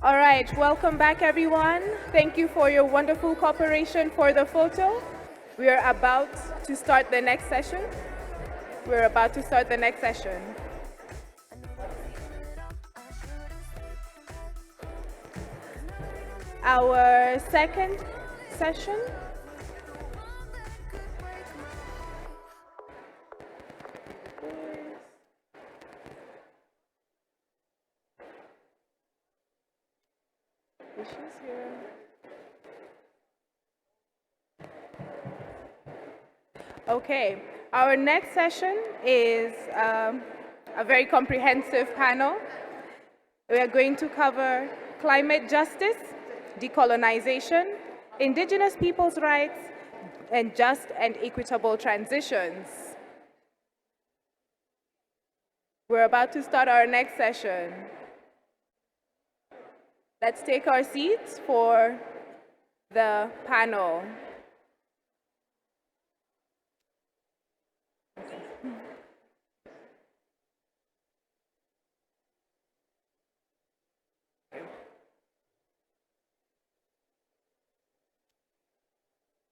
All right, welcome back everyone. Thank you for your wonderful cooperation for the photo. We are about to start the next session. We're about to start the next session. Our second session issues here. Okay, our next session is a very comprehensive panel. We are going to cover climate justice, decolonization, indigenous people's rights, and just and equitable transitions. We're about to start our next session. Let's take our seats for the panel.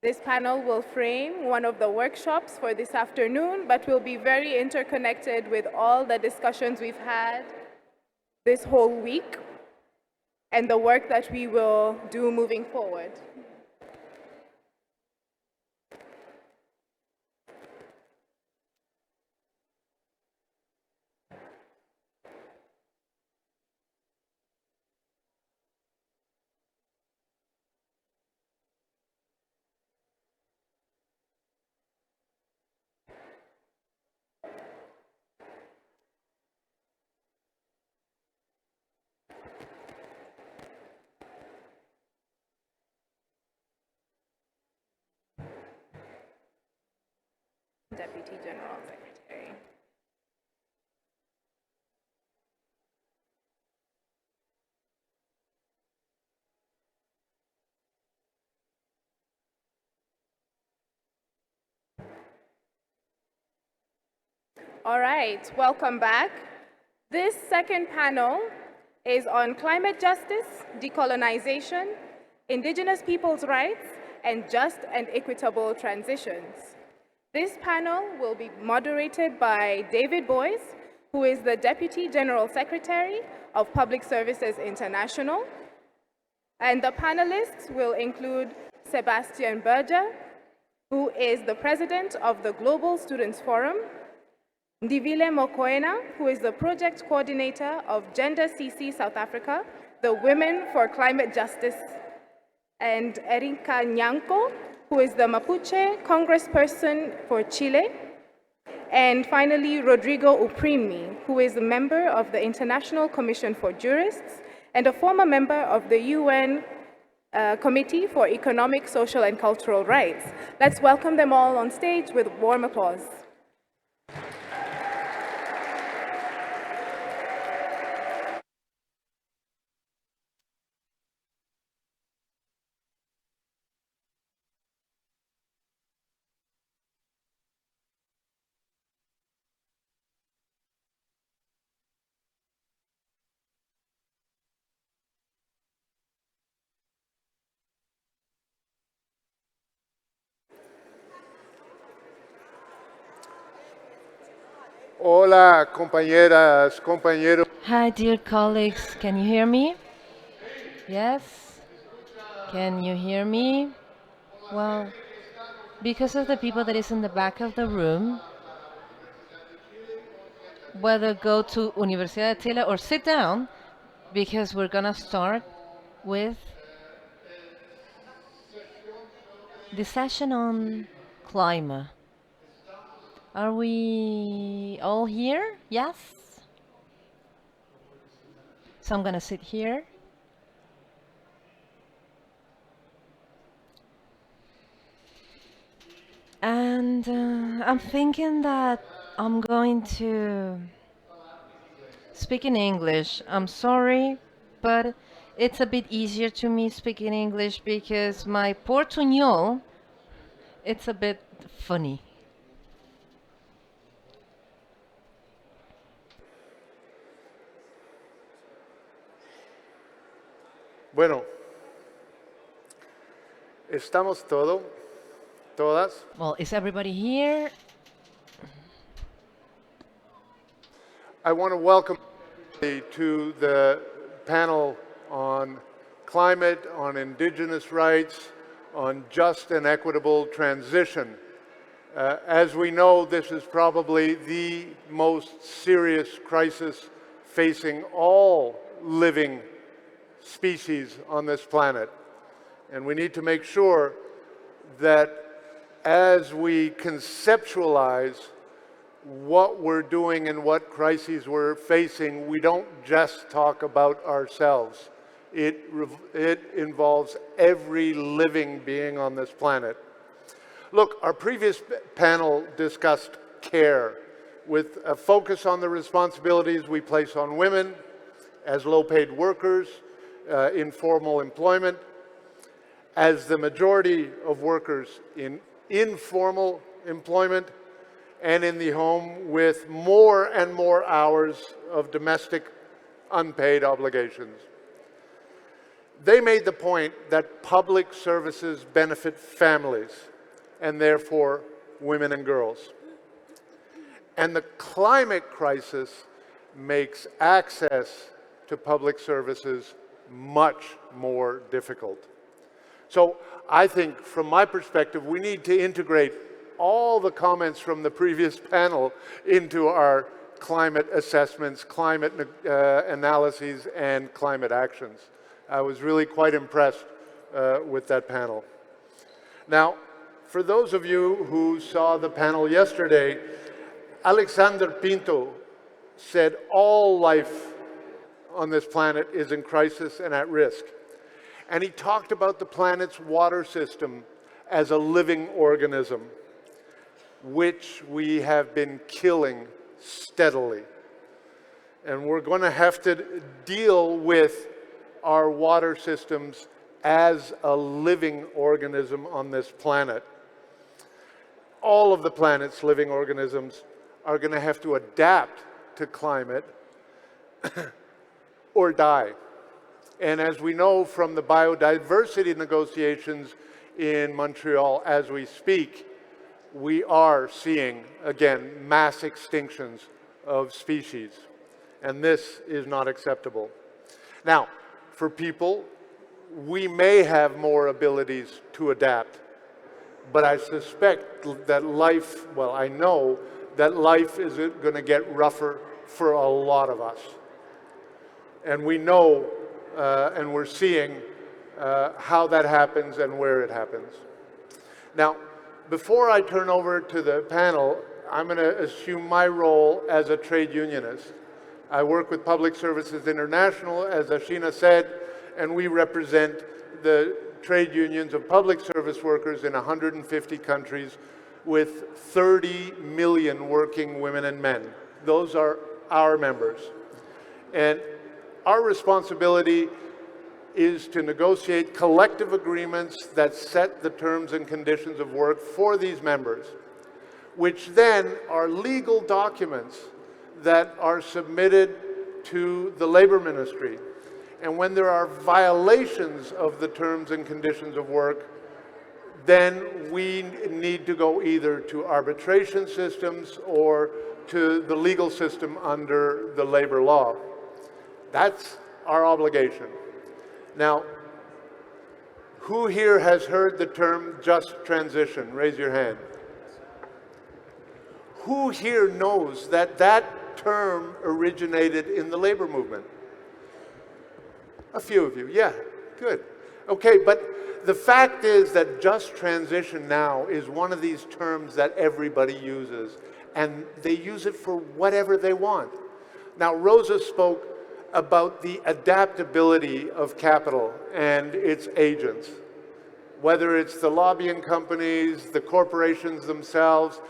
This panel will frame one of the workshops for this afternoon, but will be very interconnected with all the discussions we've had this whole week and the work that we will do moving forward. Deputy General Secretary. All right, welcome back. This second panel is on climate justice, decolonization, indigenous people's rights, and just and equitable transitions. This panel will be moderated by David Boyce, who is the Deputy General Secretary of Public Services International. And the panelists will include Sebastian Berger, who is the President of the Global Students Forum, Ndivile Mokoena, who is the Project Coordinator of Gender CC South Africa, the Women for Climate Justice, and Erika Nyanko, who is the Mapuche Congressperson for Chile, and finally Rodrigo Uprimi, who is a member of the International Commission for Jurists and a former member of the UN Committee for Economic, Social and Cultural Rights. Let's welcome them all on stage with warm applause. Hola, compañeras, compañeros. Hi, dear colleagues. Can you hear me? Yes? Can you hear me? Well, because of the people that is in the back of the room, whether go to Universidad de Chile or sit down, because we're gonna start with the session on climate. Are we all here? Yes? So I'm gonna sit here. And I'm thinking that I'm going to speak in English. I'm sorry, but it's a bit easier to me speaking English because my Portuñol, it's a bit funny. Bueno, ¿estamos todas? Well, is everybody here? I want to welcome everybody to the panel on climate, on indigenous rights, on just and equitable transition. As we know, this is probably the most serious crisis facing all living species on this planet. And we need to make sure that as we conceptualize what we're doing and what crises we're facing, we don't just talk about ourselves. It involves every living being on this planet. Look, our previous panel discussed care with a focus on the responsibilities we place on women as low-paid workers, in formal employment, as the majority of workers in informal employment, and in the home with more and more hours of domestic unpaid obligations. They made the point that public services benefit families, and therefore women and girls. And the climate crisis makes access to public services much more difficult. So I think, from my perspective, we need to integrate all the comments from the previous panel into our climate assessments, climate analyses, and climate actions. I was really quite impressed with that panel. Now, for those of you who saw the panel yesterday, Alexander Pinto said all life on this planet is in crisis and at risk. And he talked about the planet's water system as a living organism, which we have been killing steadily. And we're going to have to deal with our water systems as a living organism on this planet. All of the planet's living organisms are going to have to adapt to climate or die. And as we know from the biodiversity negotiations in Montreal as we speak, we are seeing, again, mass extinctions of species. And this is not acceptable. Now, for people, we may have more abilities to adapt. But I suspect that life, well, I know that life is going to get rougher for a lot of us. And we know and we're seeing how that happens and where it happens. Now, before I turn over to the panel, I'm going to assume my role as a trade unionist. I work with Public Services International, as Ashina said, and we represent the trade unions of public service workers in 150 countries with 30 million working women and men. Those are our members. And our responsibility is to negotiate collective agreements that set the terms and conditions of work for these members, which then are legal documents that are submitted to the Labor Ministry. And when there are violations of the terms and conditions of work, then we need to go either to arbitration systems or to the legal system under the labor law. That's our obligation. Now, who here has heard the term just transition? Raise your hand. Who here knows that that term originated in the labor movement? A few of you, yeah, good. Okay, but the fact is that just transition now is one of these terms that everybody uses, and they use it for whatever they want. Now, Rosa spoke about the adaptability of capital and its agents, whether it's the lobbying companies, the corporations themselves.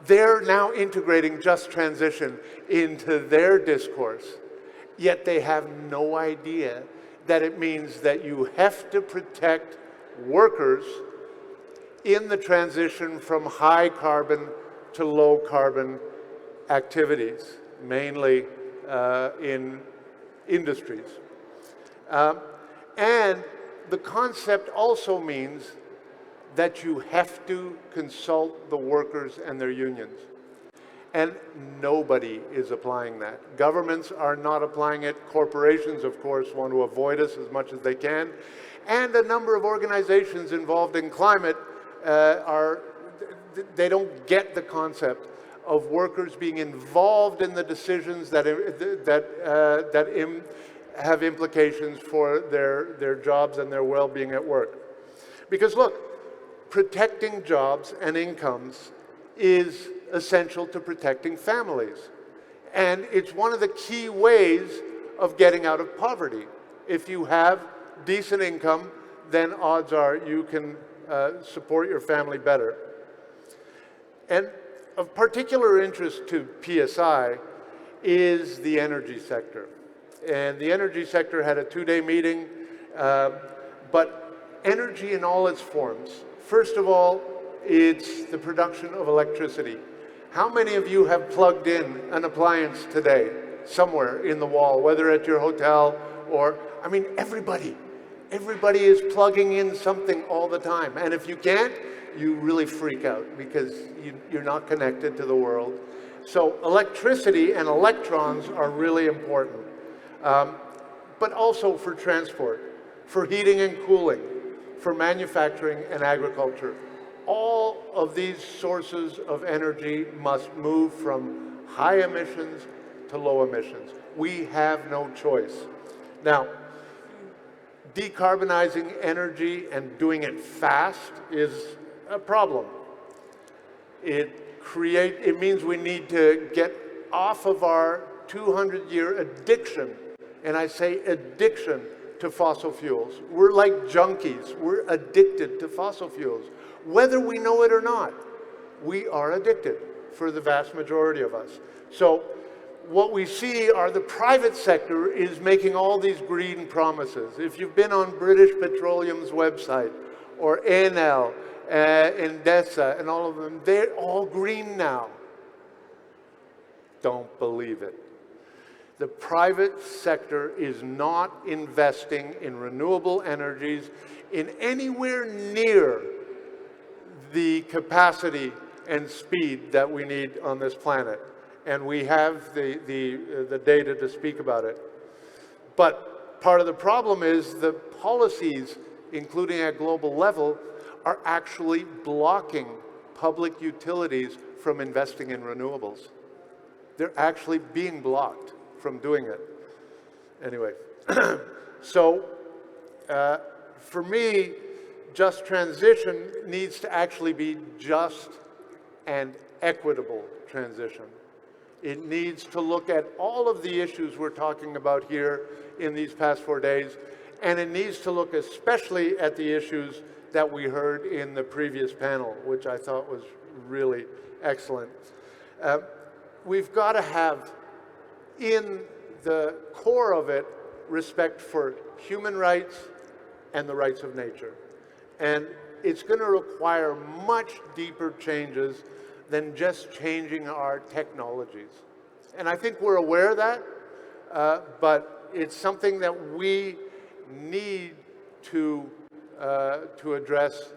They're now integrating just transition into their discourse, yet they have no idea that it means that you have to protect workers in the transition from high carbon to low carbon activities, mainly in industries. And the concept also means that you have to consult the workers and their unions. And nobody is applying that. Governments are not applying it. Corporations, of course, want to avoid us as much as they can. And a number of organizations involved in climate they don't get the concept of workers being involved in the decisions that have implications for their jobs and their well-being at work. Because look, protecting jobs and incomes is essential to protecting families. And it's one of the key ways of getting out of poverty. If you have decent income, then odds are you can support your family better. And of particular interest to PSI is the energy sector. And the energy sector had a two-day meeting, but energy in all its forms. First of all, it's the production of electricity. How many of you have plugged in an appliance today, somewhere in the wall, whether at your hotel or, I mean, everybody is plugging in something all the time. And if you can't, you really freak out because you're not connected to the world. So electricity and electrons are really important. But also for transport, for heating and cooling, for manufacturing and agriculture. All of these sources of energy must move from high emissions to low emissions. We have no choice. Now, decarbonizing energy and doing it fast is a problem. It means we need to get off of our 200-year addiction, and I say addiction, to fossil fuels. We're like junkies. We're addicted to fossil fuels. Whether we know it or not, we are addicted for the vast majority of us. So what we see are the private sector is making all these green promises. If you've been on British Petroleum's website, or Enel, Endesa, and all of them, they're all green now. Don't believe it. The private sector is not investing in renewable energies in anywhere near the capacity and speed that we need on this planet. And we have the data to speak about it. But part of the problem is the policies, including at global level, are actually blocking public utilities from investing in renewables. They're actually being blocked from doing it. Anyway, so for me, just transition needs to actually be just and equitable transition. It needs to look at all of the issues we're talking about here in these past 4 days, and it needs to look especially at the issues that we heard in the previous panel, which I thought was really excellent. We've got to have in the core of it respect for human rights and the rights of nature. And it's going to require much deeper changes than just changing our technologies. And I think we're aware of that, but it's something that we need to address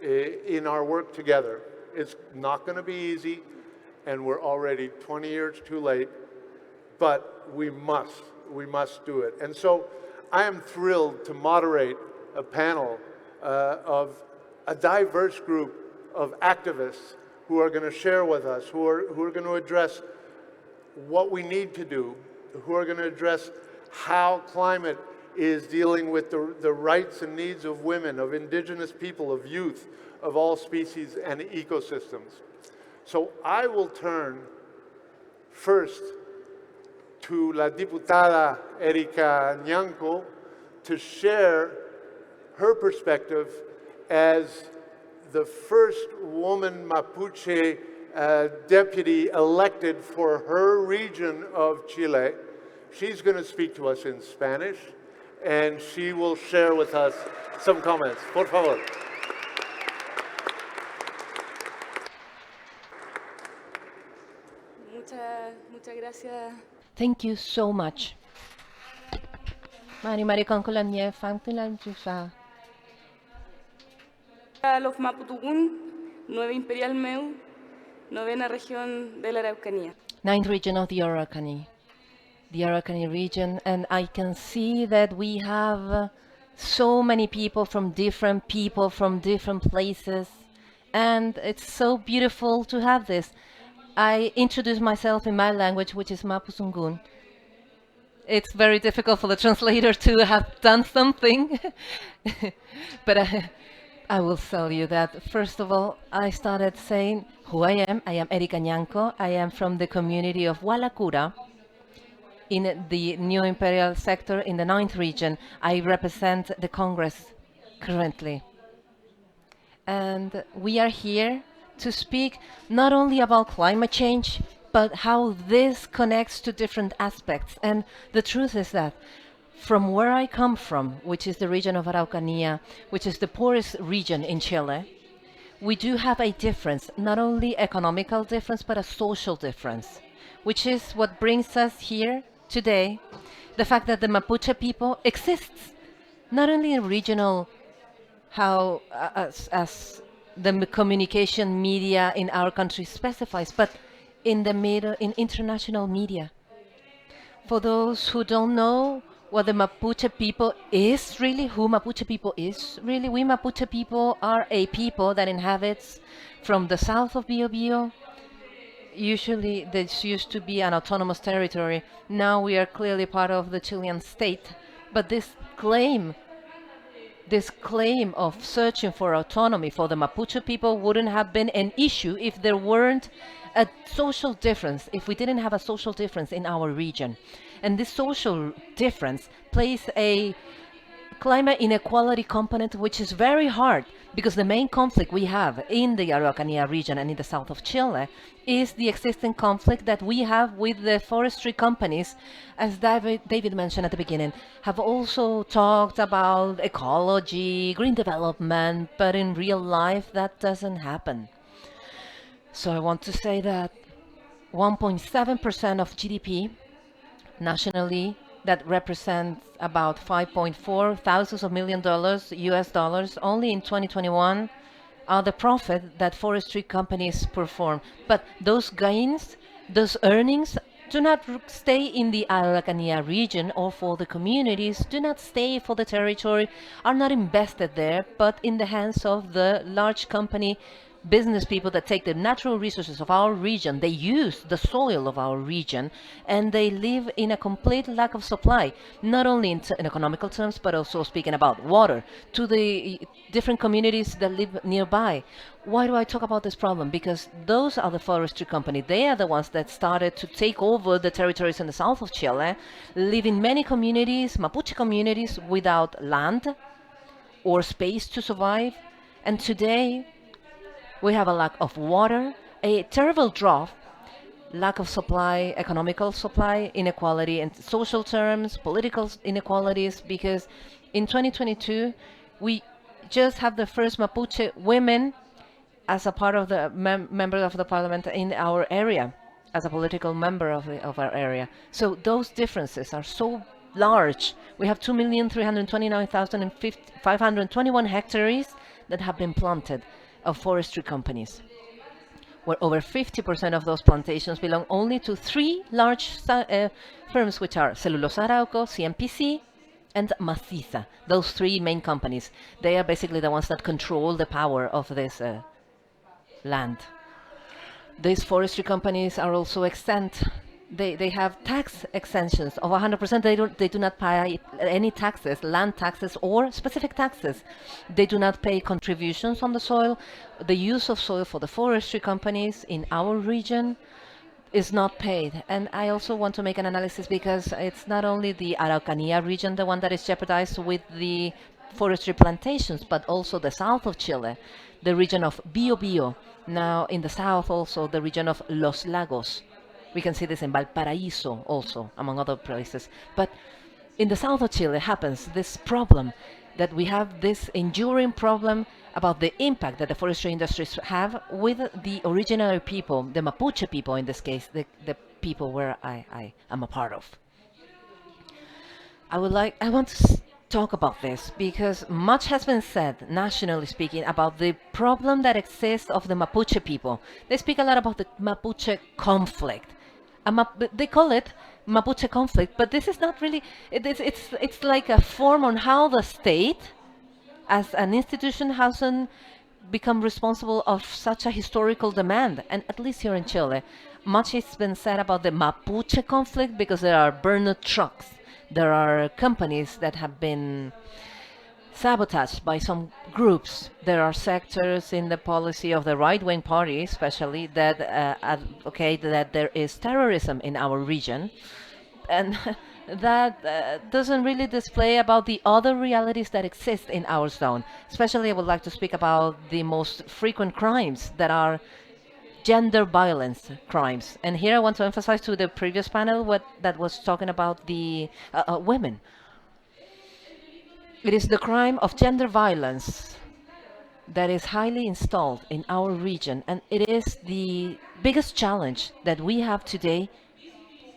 in our work together. It's not going to be easy, and we're already 20 years too late, but we must do it. And so I am thrilled to moderate a panel of a diverse group of activists who are going to share with us, who are going to address what we need to do, who are going to address how climate is dealing with the rights and needs of women, of indigenous people, of youth, of all species and ecosystems. So I will turn first to La Diputada Erika Ñanco to share her perspective as the first woman Mapuche deputy elected for her region of Chile. She's going to speak to us in Spanish, and she will share with us some comments. Por favor. Muchas gracias. Thank you so much. Mari mari con colonial family Los Mapudungun, 9 imperial meu, novena región de la Araucanía. ninth region of the Araucania region, and I can see that we have so many people from different places, and it's so beautiful to have this. I introduce myself in my language, which is Mapuzungun. It's very difficult for the translator to have done something, but I will tell you that first of all, I started saying who I am. I am Erika Ñanco. I am from the community of Walakura in the new imperial sector in the ninth region. I represent the Congress currently. And we are here to speak not only about climate change, but how this connects to different aspects. And the truth is that from where I come from, which is the region of Araucanía, which is the poorest region in Chile, we do have a difference, not only economical difference, but a social difference, which is what brings us here today, the fact that the Mapuche people exists, not only in regional, how as the communication media in our country specifies, but in the middle, in international media. For those who don't know what the Mapuche people is really, who Mapuche people is really, we Mapuche people are a people that inhabits from the south of Biobío. Usually this used to be an autonomous territory. Now we are clearly part of the Chilean state. But this claim of searching for autonomy for the Mapuche people wouldn't have been an issue if there weren't a social difference, if we didn't have a social difference in our region. And this social difference plays a climate inequality component, which is very hard because the main conflict we have in the Araucanía region and in the south of Chile is the existing conflict that we have with the forestry companies, as David mentioned at the beginning, have also talked about ecology, green development, but in real life that doesn't happen. So I want to say that 1.7% of GDP nationally, that represents about 5.4 thousands of million dollars, US dollars, only in 2021 are the profit that forestry companies perform. But those gains, those earnings, do not stay in the Araucanía region or for the communities, do not stay for the territory, are not invested there, but in the hands of the large company business people that take the natural resources of our region, they use the soil of our region, and they live in a complete lack of supply, not only in economical terms, but also speaking about water to the different communities that live nearby. Why do I talk about this problem? Because those are the forestry companies. They are the ones that started to take over the territories in the south of Chile, leaving many communities, Mapuche communities, without land or space to survive. And today, we have a lack of water, a terrible drought, lack of supply, economical supply, inequality in social terms, political inequalities, because in 2022, we just have the first Mapuche women as a part of the member of the parliament in our area, as a political member of our area. So those differences are so large. We have 2,329,521 hectares that have been planted of forestry companies, where over 50% of those plantations belong only to three large firms, which are Celulosa Arauco, CMPC, and Maciza. Those three main companies. They are basically the ones that control the power of this land. These forestry companies are also exempt. They have tax exemptions of 100%. They do not pay any taxes, land taxes or specific taxes. They do not pay contributions on the soil. The use of soil for the forestry companies in our region is not paid. And I also want to make an analysis because it's not only the Araucanía region, the one that is jeopardized with the forestry plantations, but also the south of Chile, the region of Biobío. Now in the south also the region of Los Lagos. We can see this in Valparaíso also, among other places. But in the south of Chile happens this problem that we have this enduring problem about the impact that the forestry industries have with the original people, the Mapuche people in this case, the people where I am a part of. I want to talk about this because much has been said, nationally speaking, about the problem that exists of the Mapuche people. They speak a lot about the Mapuche conflict. They call it Mapuche conflict, but this is not really. It's like a form on how the state, as an institution, hasn't become responsible of such a historical demand. And at least here in Chile, much has been said about the Mapuche conflict because there are burned trucks. There are companies that have been sabotaged by some groups. There are sectors in the policy of the right-wing party, especially, that advocate that there is terrorism in our region, and that doesn't really display about the other realities that exist in our zone. Especially, I would like to speak about the most frequent crimes that are gender violence crimes. And here I want to emphasize to the previous panel what that was talking about the women. It is the crime of gender violence that is highly installed in our region, and it is the biggest challenge that we have today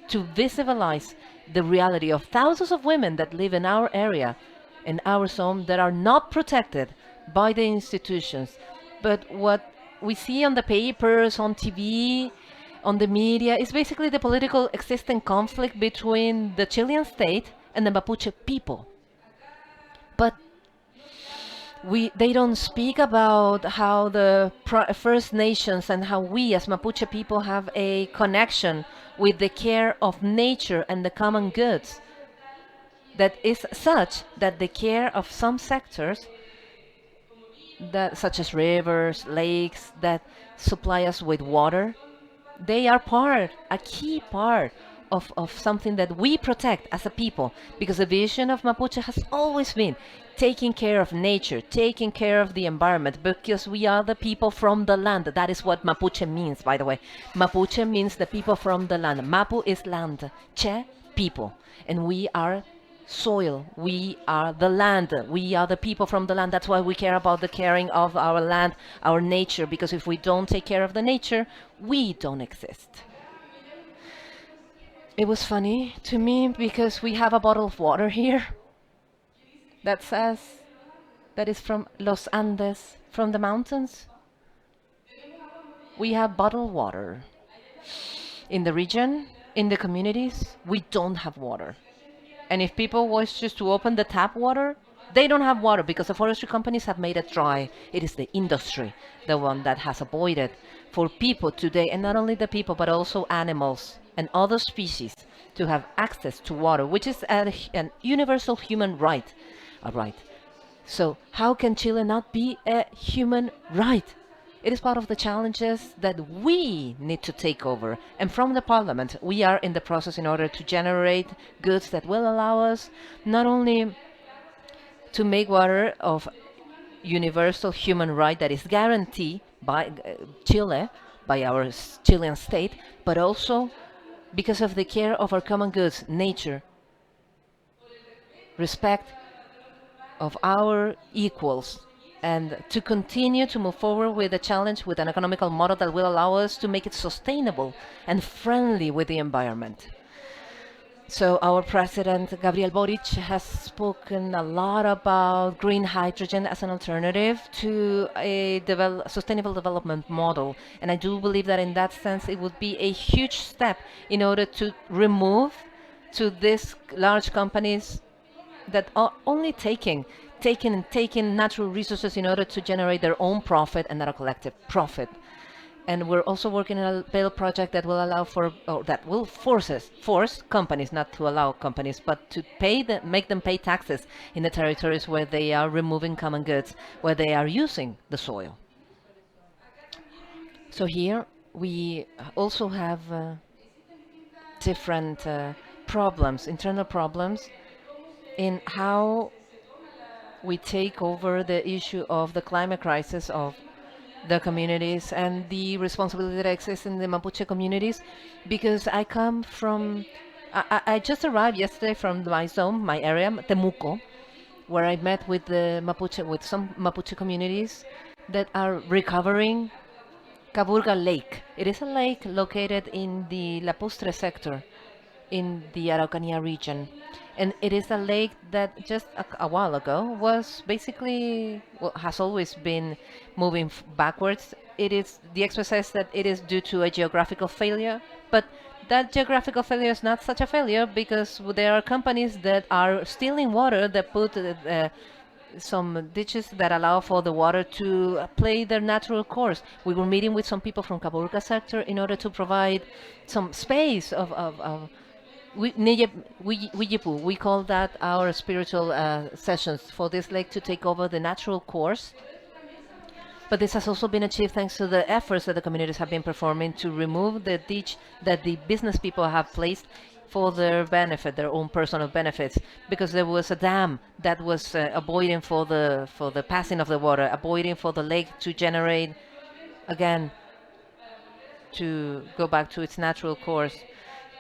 to visualize the reality of thousands of women that live in our area, in our zone, that are not protected by the institutions. But what we see on the papers, on TV, on the media, is basically the political existing conflict between the Chilean state and the Mapuche people. But they don't speak about how the First Nations and how we as Mapuche people have a connection with the care of nature and the common goods that is such that the care of some sectors, that such as rivers, lakes, that supply us with water, they are a key part of something that we protect as a people, because the vision of Mapuche has always been taking care of nature, taking care of the environment, because we are the people from the land. That is what Mapuche means, by the way. Mapuche means the people from the land. Mapu is land, Che, people. And we are soil. We are the land. We are the people from the land. That's why we care about the caring of our land, our nature, because if we don't take care of the nature, we don't exist. It was funny to me because we have a bottle of water here that says that is from Los Andes, from the mountains. We have bottled water. In the region, in the communities, we don't have water. And if people wish just to open the tap water, they don't have water because the forestry companies have made it dry. It is the industry, the one that has avoided for people today, and not only the people, but also animals and other species, to have access to water, which is an universal human right. A right. So how can Chile not be a human right? It is part of the challenges that we need to take over. And from the parliament, we are in the process in order to generate goods that will allow us not only to make water of universal human right that is guaranteed by Chile, by our Chilean state, but also because of the care of our common goods, nature, respect of our equals, and to continue to move forward with the challenge with an economical model that will allow us to make it sustainable and friendly with the environment. So our president, Gabriel Boric, has spoken a lot about green hydrogen as an alternative to a sustainable development model. And I do believe that in that sense, it would be a huge step in order to remove to these large companies that are only taking natural resources in order to generate their own profit and not a collective profit. And we're also working on a bill project that will allow for, or that will force companies, not to allow companies, but to make them pay taxes in the territories where they are removing common goods, where they are using the soil. So here we also have different problems, internal problems, in how we take over the issue of the climate crisis of the communities and the responsibility that exists in the Mapuche communities, because I come from, I just arrived yesterday from my zone, my area, Temuco, where I met with with some Mapuche communities that are recovering Caburga Lake. It is a lake located in the Lapustre sector in the Araucanía region. And it is a lake that just a while ago was basically, well, has always been moving backwards. It is the expert says that it is due to a geographical failure, but that geographical failure is not such a failure because there are companies that are stealing water that put some ditches that allow for the water to play their natural course. We were meeting with some people from Kaburka sector in order to provide some space of we call that our spiritual sessions for this lake to take over the natural course. But this has also been achieved thanks to the efforts that the communities have been performing to remove the ditch that the business people have placed for their benefit, their own personal benefits, because there was a dam that was avoiding for the passing of the water, avoiding for the lake to generate again to go back to its natural course.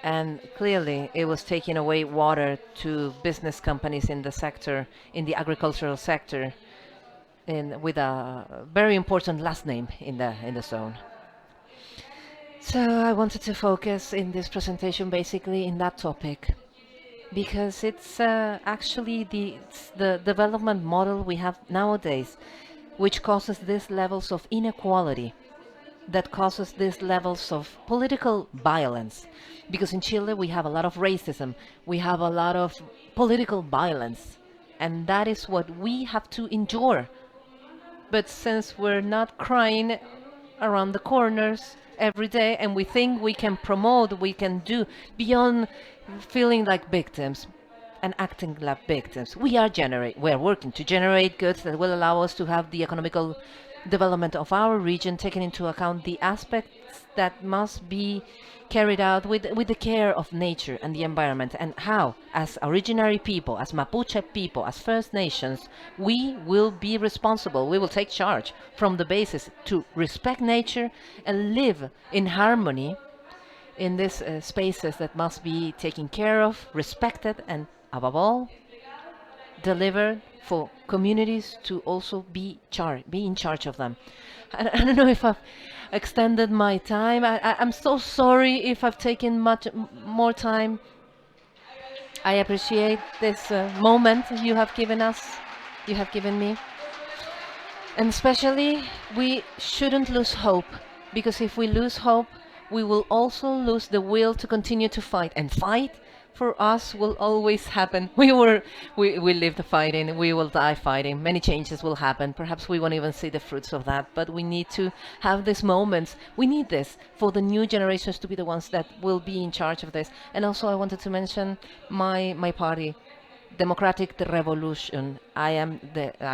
And clearly, it was taking away water to business companies in the sector, in the agricultural sector, with a very important last name in the zone. So I wanted to focus in this presentation basically in that topic because it's actually it's the development model we have nowadays, which causes these levels of inequality, that causes these levels of political violence. Because in Chile we have a lot of racism, we have a lot of political violence, and that is what we have to endure. But since we're not crying around the corners every day and we think we can promote, we can do beyond feeling like victims and acting like victims, we are working to generate goods that will allow us to have the economical development of our region, taking into account the aspects that must be carried out with the care of nature and the environment, and how, as originary people, as Mapuche people, as First Nations, we will be responsible, we will take charge from the basis to respect nature and live in harmony in these spaces that must be taken care of, respected, and above all, delivered for communities to also be in charge of them. I don't know if I've extended my time. I'm so sorry if I've taken much more time. I appreciate this moment you have given us, you have given me. And especially, we shouldn't lose hope, because if we lose hope, we will also lose the will to continue to fight. And fight for us will always happen. We lived fighting, we will die fighting. Many changes will happen. Perhaps we won't even see the fruits of that, but we need to have these moments. We need this for the new generations to be the ones that will be in charge of this. And also, I wanted to mention my party. Democratic the Revolution. I'm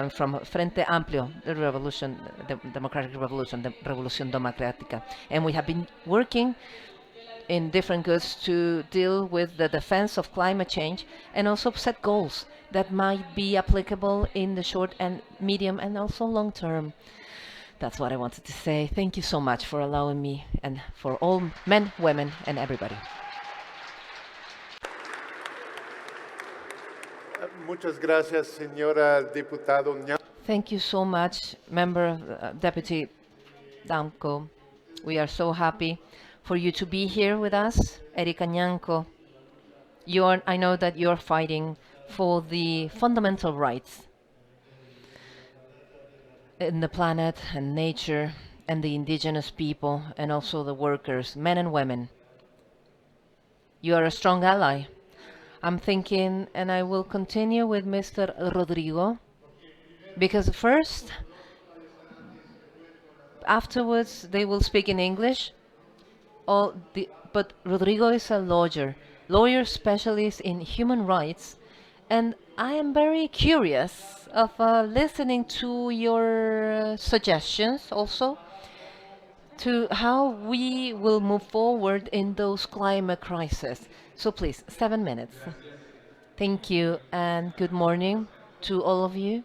from Frente Amplio, the Revolution, the Democratic Revolution, the Revolución Democrática, and we have been working in different goods to deal with the defense of climate change and also set goals that might be applicable in the short and medium and also long term. That's what I wanted to say. Thank you so much for allowing me, and for all men, women, and everybody. Muchas gracias, señora diputado. Thank you so much, Member Deputy Danko. We are so happy for you to be here with us. Erika Nyanko, I know that you're fighting for the fundamental rights in the planet and nature and the indigenous people and also the workers, men and women. You are a strong ally. I'm thinking, and I will continue with Mr. Rodrigo, because first, afterwards, they will speak in English. But Rodrigo is a lawyer specialist in human rights, and I am very curious of listening to your suggestions also to how we will move forward in those climate crises. So please, 7 minutes. Thank you, and good morning to all of you,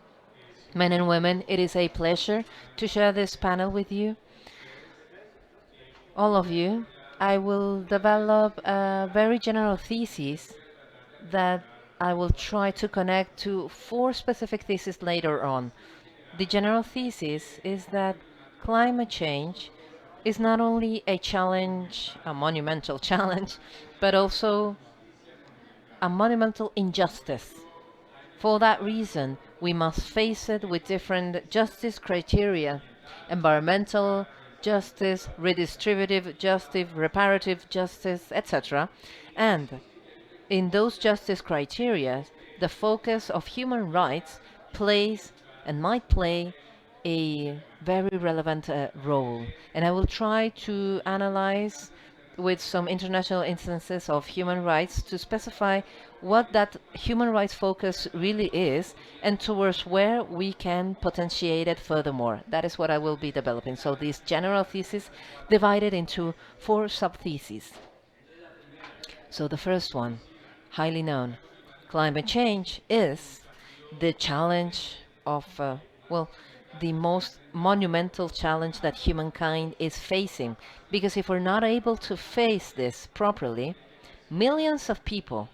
men and women. It is a pleasure to share this panel with you, all of you. I will develop a very general thesis that I will try to connect to 4 specific theses later on. The general thesis is that climate change is not only a challenge, a monumental challenge, but also a monumental injustice. For that reason, we must face it with different justice criteria: environmental justice, redistributive justice, reparative justice, etc. And in those justice criteria, the focus of human rights plays and might play a very relevant role. And I will try to analyze with some international instances of human rights to specify what that human rights focus really is and towards where we can potentiate it furthermore. That is what I will be developing. So this general thesis divided into four sub-theses. So the first one, highly known, climate change is the challenge of, well, the most monumental challenge that humankind is facing. Because if we're not able to face this properly, millions of people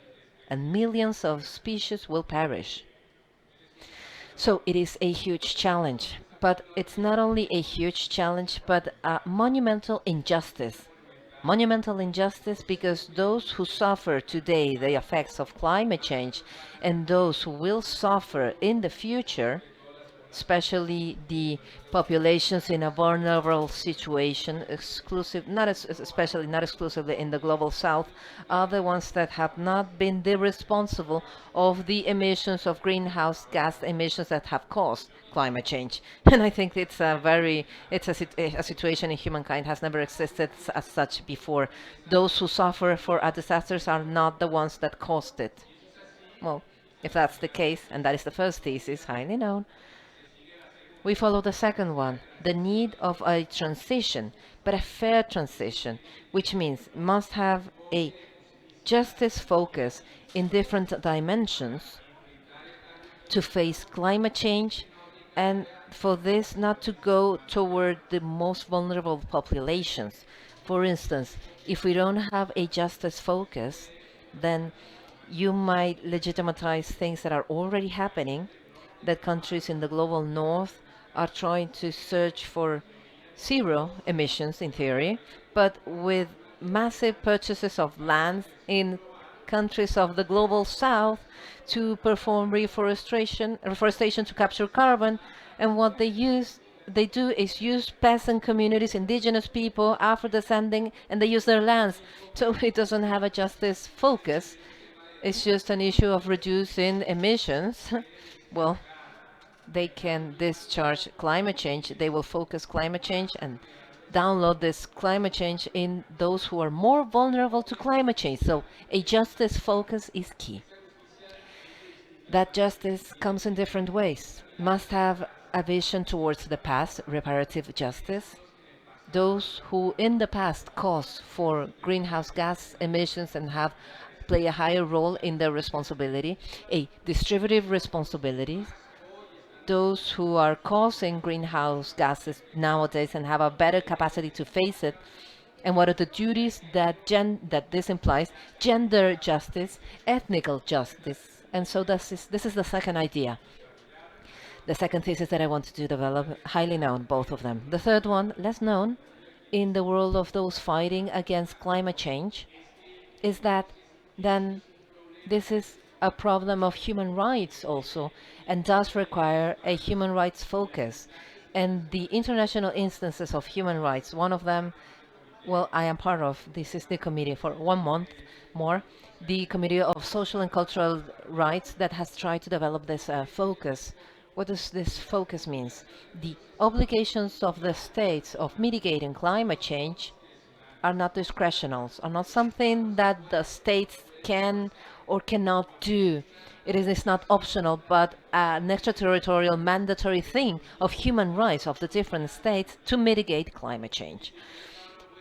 and millions of species will perish. So it is a huge challenge, but it's not only a huge challenge, but a monumental injustice. Monumental injustice because those who suffer today the effects of climate change and those who will suffer in the future, especially the populations in a vulnerable situation, especially not exclusively in the global south, are the ones that have not been the responsible of the emissions of greenhouse gas emissions that have caused climate change. And I think it's a situation in humankind has never existed as such before. Those who suffer for a disasters are not the ones that caused it. Well, if that's the case, and that is the first thesis, highly known, we follow the second one, the need of a transition, but a fair transition, which means must have a justice focus in different dimensions to face climate change, and for this not to go toward the most vulnerable populations. For instance, if we don't have a justice focus, then you might legitimize things that are already happening, that countries in the global north are trying to search for zero emissions in theory, but with massive purchases of land in countries of the global south to perform reforestation to capture carbon. And what they do is use peasant communities, indigenous people, Afro-descending, and they use their lands. So it doesn't have a justice focus. It's just an issue of reducing emissions. Well, they can discharge climate change. They will focus climate change and download this climate change in those who are more vulnerable to climate change. So a justice focus is key. That justice comes in different ways. Must have a vision towards the past, reparative justice. Those who in the past caused for greenhouse gas emissions and have play a higher role in their responsibility, a distributive responsibility. Those who are causing greenhouse gases nowadays and have a better capacity to face it. And what are the duties that this implies? Gender justice, ethnical justice. And so this is the second idea. The second thesis that I wanted to develop, highly known, both of them. The third one, less known, in the world of those fighting against climate change, is that then this is a problem of human rights also, and does require a human rights focus. And the international instances of human rights, one of them, well, I am part of, this is the committee for 1 month more, the Committee of Social and Cultural Rights that has tried to develop this focus. What does this focus means? The obligations of the states of mitigating climate change are not discretionals, are not something that the states can or cannot do. It's not optional, but an extraterritorial mandatory thing of human rights of the different states to mitigate climate change.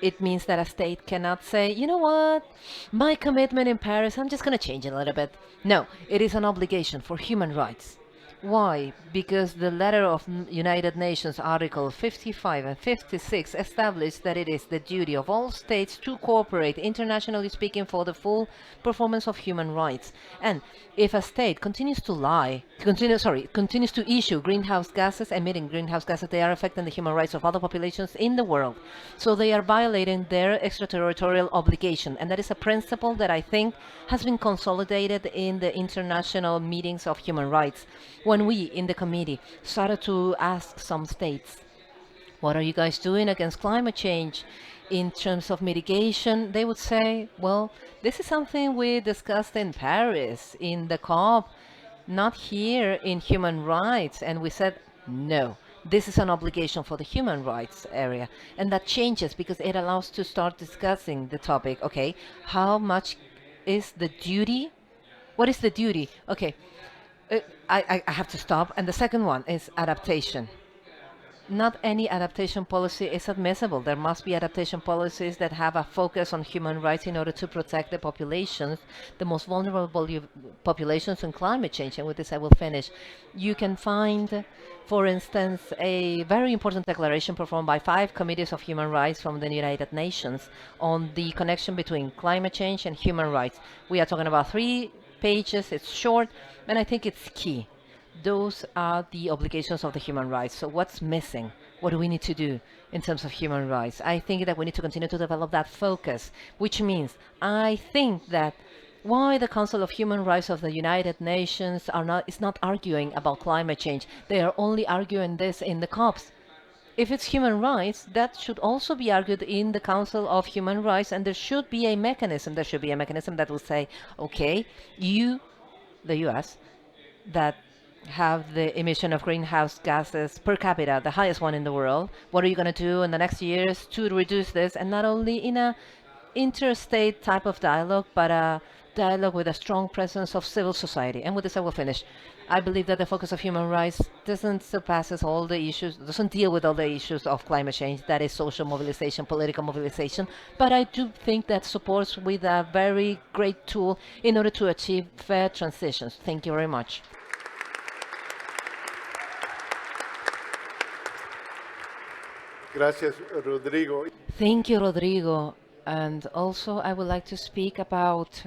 It means that a state cannot say, you know what, my commitment in Paris, I'm just going to change it a little bit. No, it is an obligation for human rights Why? Because the letter of United Nations Article 55 and 56 establish that it is the duty of all states to cooperate, internationally speaking, for the full performance of human rights. And if a state continues to continues to issue greenhouse gases, emitting greenhouse gases, they are affecting the human rights of other populations in the world. So they are violating their extraterritorial obligation. And that is a principle that I think has been consolidated in the international meetings of human rights. When we in the committee started to ask some states, what are you guys doing against climate change in terms of mitigation? They would say, well, this is something we discussed in Paris, in the COP, not here in human rights. And we said, no, this is an obligation for the human rights area. And that changes because it allows to start discussing the topic. Okay, how much is the duty? What is the duty? Okay, I have to stop. And the second one is adaptation. Not any adaptation policy is admissible. There must be adaptation policies that have a focus on human rights in order to protect the populations, the most vulnerable populations in climate change. And with this, I will finish. You can find, for instance, a very important declaration performed by 5 committees of human rights from the United Nations on the connection between climate change and human rights. We are talking about 3 pages. It's short, and I think it's key. Those are the obligations of the human rights. So what's missing? What do we need to do in terms of human rights? I think that we need to continue to develop that focus, which means I think that why the Council of Human Rights of the United Nations is not arguing about climate change. They are only arguing this in the COPs. If it's human rights, that should also be argued in the Council of Human Rights, and there should be a mechanism. There should be a mechanism that will say, okay, you, the US, that have the emission of greenhouse gases per capita, the highest one in the world. What are you going to do in the next years to reduce this? And not only in a interstate type of dialogue, but a dialogue with a strong presence of civil society. And with this, I will finish. I believe that the focus of human rights doesn't deal with all the issues of climate change. That is social mobilization, political mobilization. But I do think that supports with a very great tool in order to achieve fair transitions. Thank you very much. Gracias, Rodrigo. Thank you, Rodrigo. And also, I would like to speak about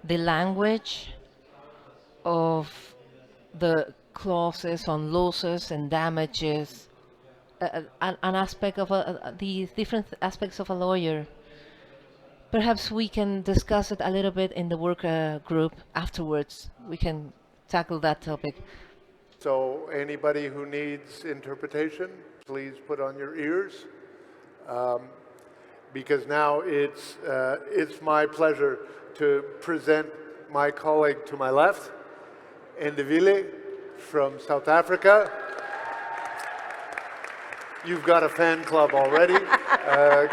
the language of the clauses on losses and damages, an aspect of the different aspects of a lawyer. Perhaps we can discuss it a little bit in the work group afterwards. We can tackle that topic. So anybody who needs interpretation, please put on your ears, because now it's my pleasure to present my colleague to my left, Ndivile from South Africa. You've got a fan club already.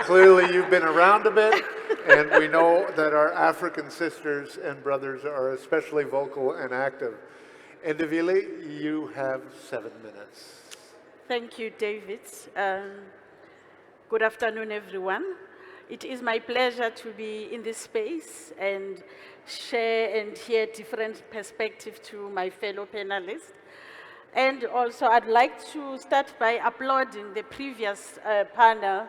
Clearly you've been around a bit, and we know that our African sisters and brothers are especially vocal and active. Ndivile, you have 7 minutes. Thank you, David. Good afternoon, everyone. It is my pleasure to be in this space and share and hear different perspectives to my fellow panelists. And also, I'd like to start by applauding the previous panel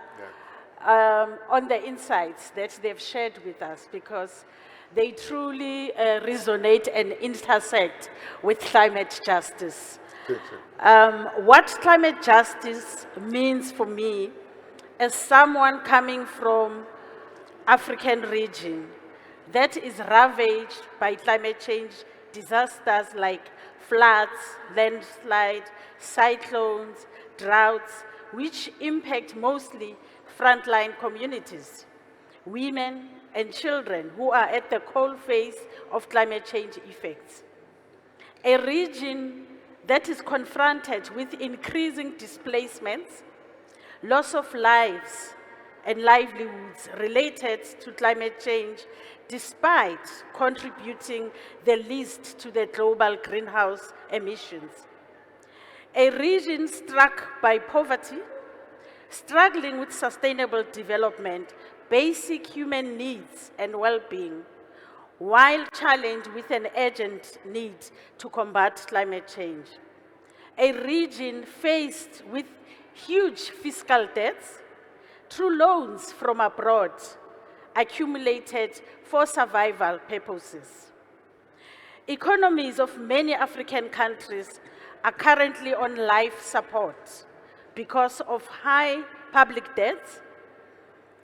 on the insights that they've shared with us, because they truly resonate and intersect with climate justice. What climate justice means for me, as someone coming from African region that is ravaged by climate change disasters like floods, landslides, cyclones, droughts, which impact mostly frontline communities, women and children who are at the coalface of climate change effects. A region that is confronted with increasing displacements, loss of lives and livelihoods related to climate change, despite contributing the least to the global greenhouse emissions. A region struck by poverty, struggling with sustainable development, basic human needs and well-being, while challenged with an urgent need to combat climate change. A region faced with huge fiscal debts through loans from abroad accumulated for survival purposes. Economies of many African countries are currently on life support because of high public debts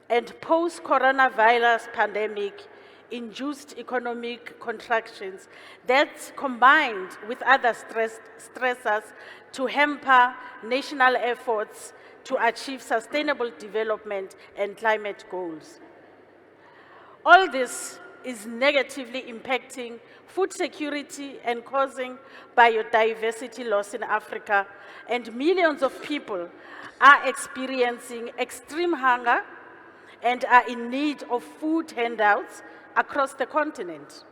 and post-coronavirus pandemic induced economic contractions that combined with other stressors to hamper national efforts to achieve sustainable development and climate goals. All this is negatively impacting food security and causing biodiversity loss in Africa, and millions of people are experiencing extreme hunger and are in need of food handouts across the continent.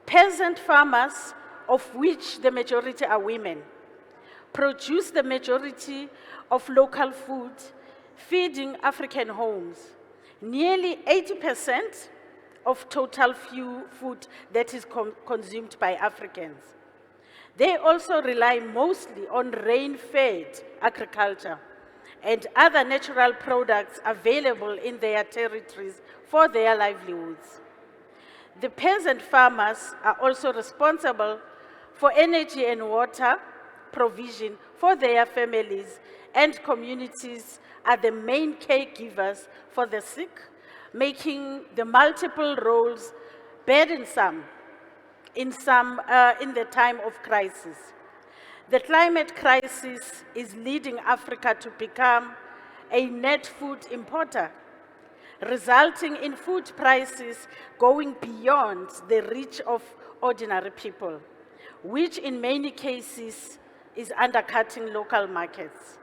Peasant farmers, of which the majority are women, produce the majority of local food, feeding African homes. Nearly 80% of total food that is consumed by Africans. They also rely mostly on rain-fed agriculture and other natural products available in their territories for their livelihoods. The peasant farmers are also responsible for energy and water provision for their families, and communities are the main caregivers for the sick, making the multiple roles burdensome in the time of crisis. The climate crisis is leading Africa to become a net food importer, resulting in food prices going beyond the reach of ordinary people, which in many cases is undercutting local markets.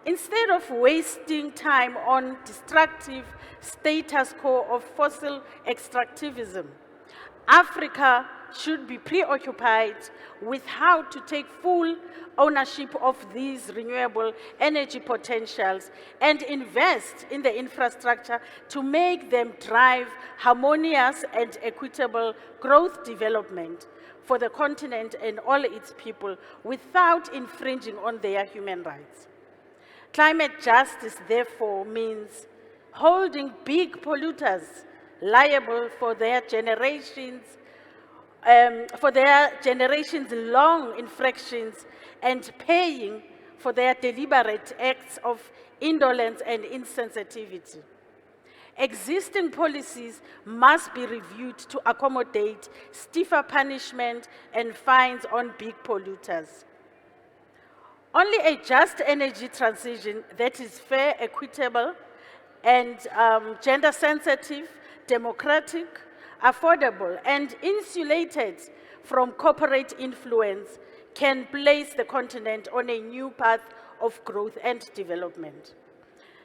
Instead of wasting time on destructive status quo of fossil extractivism, Africa should be preoccupied with how to take full ownership of these renewable energy potentials and invest in the infrastructure to make them drive harmonious and equitable growth development for the continent and all its people without infringing on their human rights. Climate justice, therefore, means holding big polluters liable for their generations-long infractions and paying for their deliberate acts of indolence and insensitivity. Existing policies must be reviewed to accommodate stiffer punishment and fines on big polluters. Only a just energy transition that is fair, equitable, and gender-sensitive, democratic, affordable, and insulated from corporate influence can place the continent on a new path of growth and development.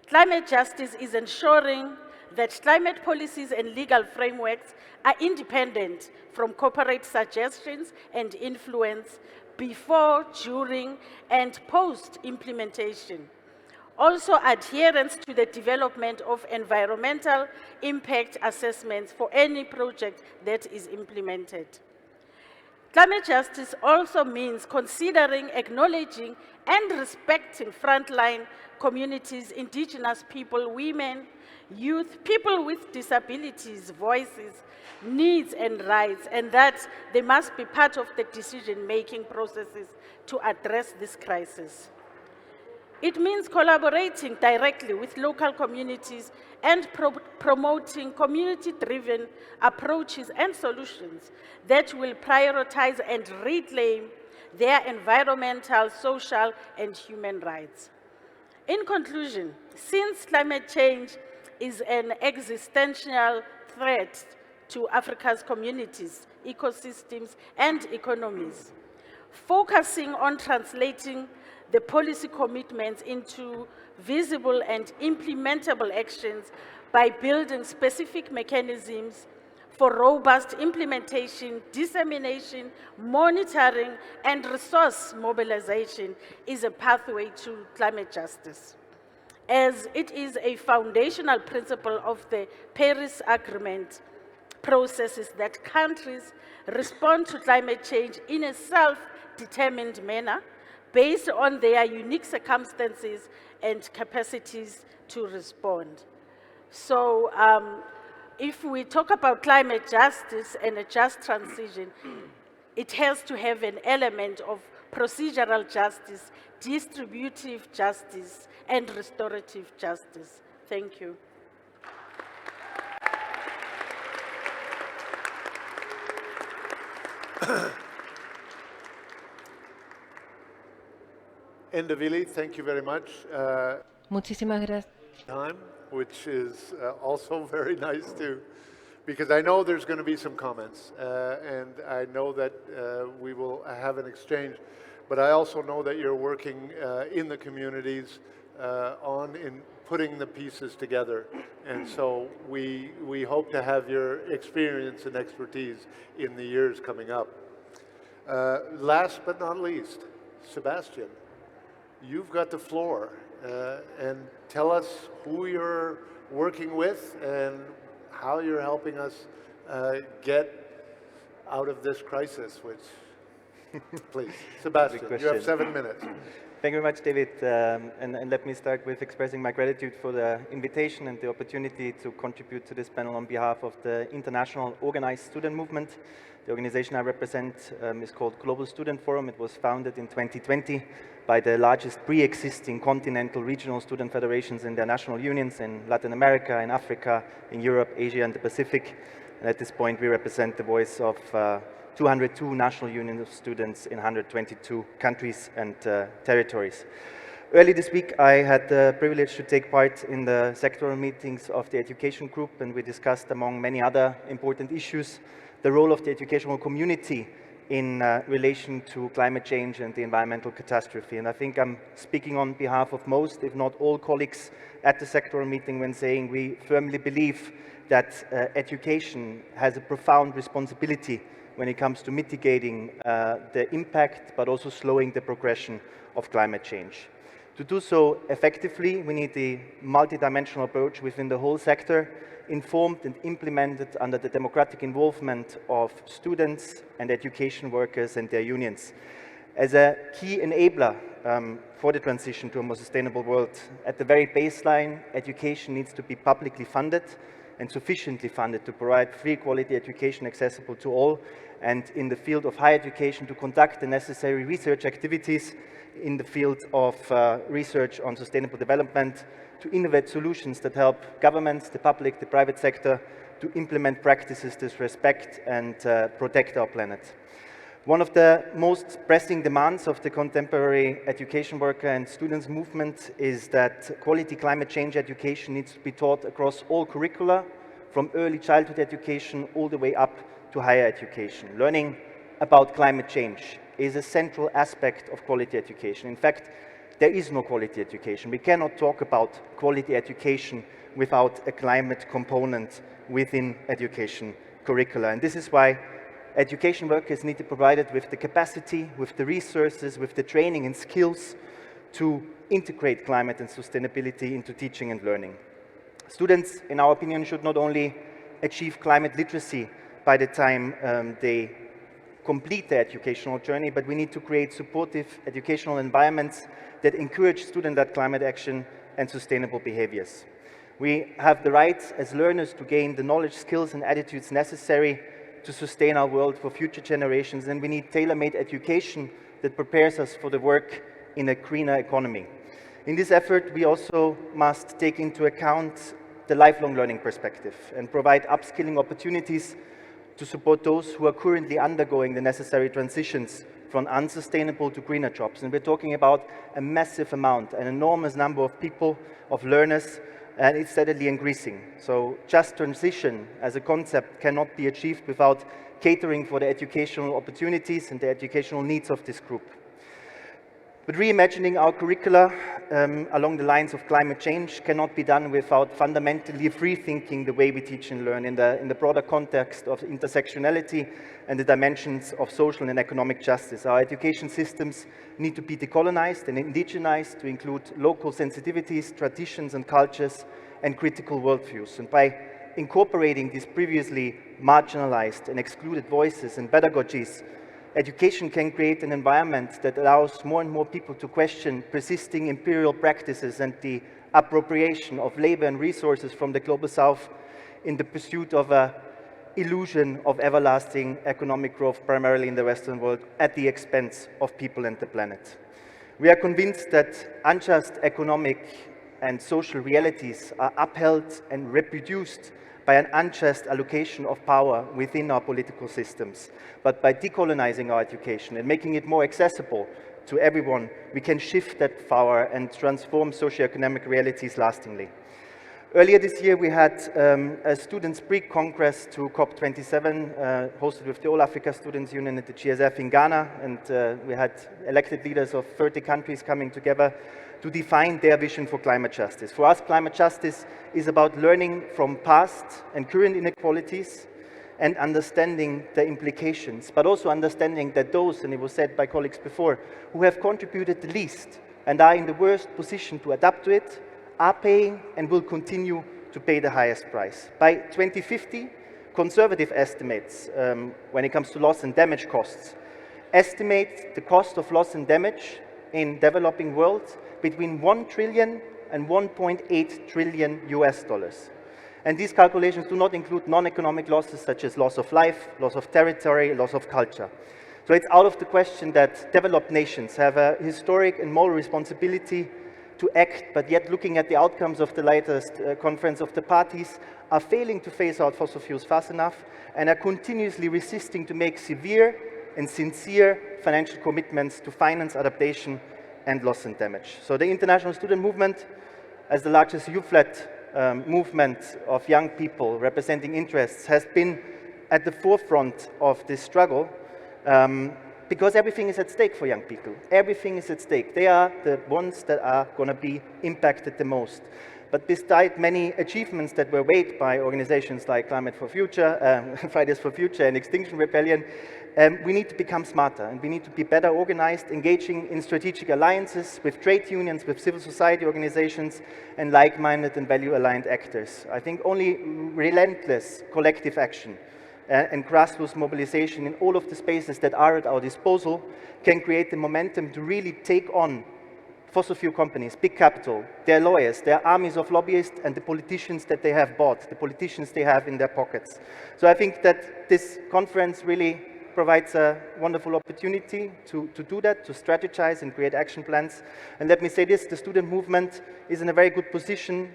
Climate justice is ensuring that climate policies and legal frameworks are independent from corporate suggestions and influence before, during, and post-implementation. Also, adherence to the development of environmental impact assessments for any project that is implemented. Climate justice also means considering, acknowledging, and respecting frontline communities, indigenous people, women, youth, people with disabilities, voices, needs, and rights, and that they must be part of the decision-making processes to address this crisis. It means collaborating directly with local communities and promoting community-driven approaches and solutions that will prioritize and reclaim their environmental, social, and human rights. In conclusion, since climate change is an existential threat to Africa's communities, ecosystems, and economies, focusing on translating the policy commitments into visible and implementable actions by building specific mechanisms for robust implementation, dissemination, monitoring, and resource mobilization is a pathway to climate justice, as it is a foundational principle of the Paris Agreement process is that countries respond to climate change in a self-determined manner based on their unique circumstances and capacities to respond. So if we talk about climate justice and a just transition, it has to have an element of procedural justice, distributive justice, and restorative justice. Thank you. Endavili, thank you very much. Muchísimas gracias. Time, which is also very nice too, because I know there's going to be some comments, and I know that we will have an exchange, but I also know that you're working in the communities in putting the pieces together, and so we hope to have your experience and expertise in the years coming up. Last but not least, Sebastian, you've got the floor, and tell us who you're working with and how you're helping us get out of this crisis, which, please, Sebastian, you have 7 minutes. Thank you very much, David. And let me start with expressing my gratitude for the invitation and the opportunity to contribute to this panel on behalf of the International Organized Student Movement. The organization I represent is called Global Student Forum. It was founded in 2020 by the largest pre-existing continental regional student federations in their national unions in Latin America, in Africa, in Europe, Asia, and the Pacific. And at this point, we represent the voice of 202 national unions of students in 122 countries and territories. Early this week, I had the privilege to take part in the sectoral meetings of the education group, and we discussed, among many other important issues, the role of the educational community in relation to climate change and the environmental catastrophe. And I think I'm speaking on behalf of most, if not all, colleagues at the sectoral meeting when saying we firmly believe that education has a profound responsibility when it comes to mitigating the impact, but also slowing the progression of climate change. To do so effectively, we need a multidimensional approach within the whole sector, informed and implemented under the democratic involvement of students and education workers and their unions. As a key enabler for the transition to a more sustainable world, at the very baseline, education needs to be publicly funded and sufficiently funded to provide free quality education accessible to all, and in the field of higher education to conduct the necessary research activities in the field of research on sustainable development, to innovate solutions that help governments, the public, the private sector to implement practices that respect and protect our planet. One of the most pressing demands of the contemporary education worker and students movement is that quality climate change education needs to be taught across all curricula, from early childhood education all the way up to higher education. Learning about climate change is a central aspect of quality education. In fact, there is no quality education. We cannot talk about quality education without a climate component within education curricula. And this is why education workers need to be provided with the capacity, with the resources, with the training and skills to integrate climate and sustainability into teaching and learning. Students, in our opinion, should not only achieve climate literacy by the time they complete their educational journey, but we need to create supportive educational environments that encourage student-led climate action and sustainable behaviors. We have the right as learners to gain the knowledge, skills, and attitudes necessary to sustain our world for future generations, and we need tailor-made education that prepares us for the work in a greener economy. In this effort, we also must take into account the lifelong learning perspective and provide upskilling opportunities to support those who are currently undergoing the necessary transitions from unsustainable to greener jobs. And we're talking about a massive amount, an enormous number of people, of learners, and it's steadily increasing. So just transition as a concept cannot be achieved without catering for the educational opportunities and the educational needs of this group. But reimagining our curricula along the lines of climate change cannot be done without fundamentally rethinking the way we teach and learn in the broader context of intersectionality and the dimensions of social and economic justice. Our education systems need to be decolonized and indigenized to include local sensitivities, traditions and cultures, and critical worldviews. And by incorporating these previously marginalized and excluded voices and pedagogies, education can create an environment that allows more and more people to question persisting imperial practices and the appropriation of labor and resources from the global south in the pursuit of an illusion of everlasting economic growth, primarily in the Western world, at the expense of people and the planet. We are convinced that unjust economic and social realities are upheld and reproduced by an unjust allocation of power within our political systems. But by decolonizing our education and making it more accessible to everyone, we can shift that power and transform socioeconomic realities lastingly. Earlier this year, we had a students' pre-congress to COP27, hosted with the All Africa Students Union and the GSF in Ghana, and we had elected leaders of 30 countries coming together to define their vision for climate justice. For us, climate justice is about learning from past and current inequalities and understanding the implications, but also understanding that those, and it was said by colleagues before, who have contributed the least and are in the worst position to adapt to it, are paying and will continue to pay the highest price. By 2050, conservative estimates, when it comes to loss and damage costs, estimate the cost of loss and damage in developing world between 1 trillion and 1.8 trillion US dollars. And these calculations do not include non-economic losses such as loss of life, loss of territory, loss of culture. So it's out of the question that developed nations have a historic and moral responsibility to act, but yet looking at the outcomes of the latest conference of the parties, are failing to phase out fossil fuels fast enough and are continuously resisting to make severe and sincere financial commitments to finance adaptation and loss and damage. So the International Student Movement, as the largest youth-led movement of young people representing interests, has been at the forefront of this struggle because everything is at stake for young people. Everything is at stake. They are the ones that are going to be impacted the most. But despite many achievements that were made by organizations like Climate for Future, Fridays for Future, and Extinction Rebellion, we need to become smarter and we need to be better organized, engaging in strategic alliances with trade unions, with civil society organizations, and like-minded and value-aligned actors. I think only relentless collective action and grassroots mobilization in all of the spaces that are at our disposal can create the momentum to really take on fossil fuel companies, big capital, their lawyers, their armies of lobbyists, and the politicians that they have bought, the politicians they have in their pockets. So I think that this conference really provides a wonderful opportunity to do that, to strategize and create action plans. And let me say this, the student movement is in a very good position,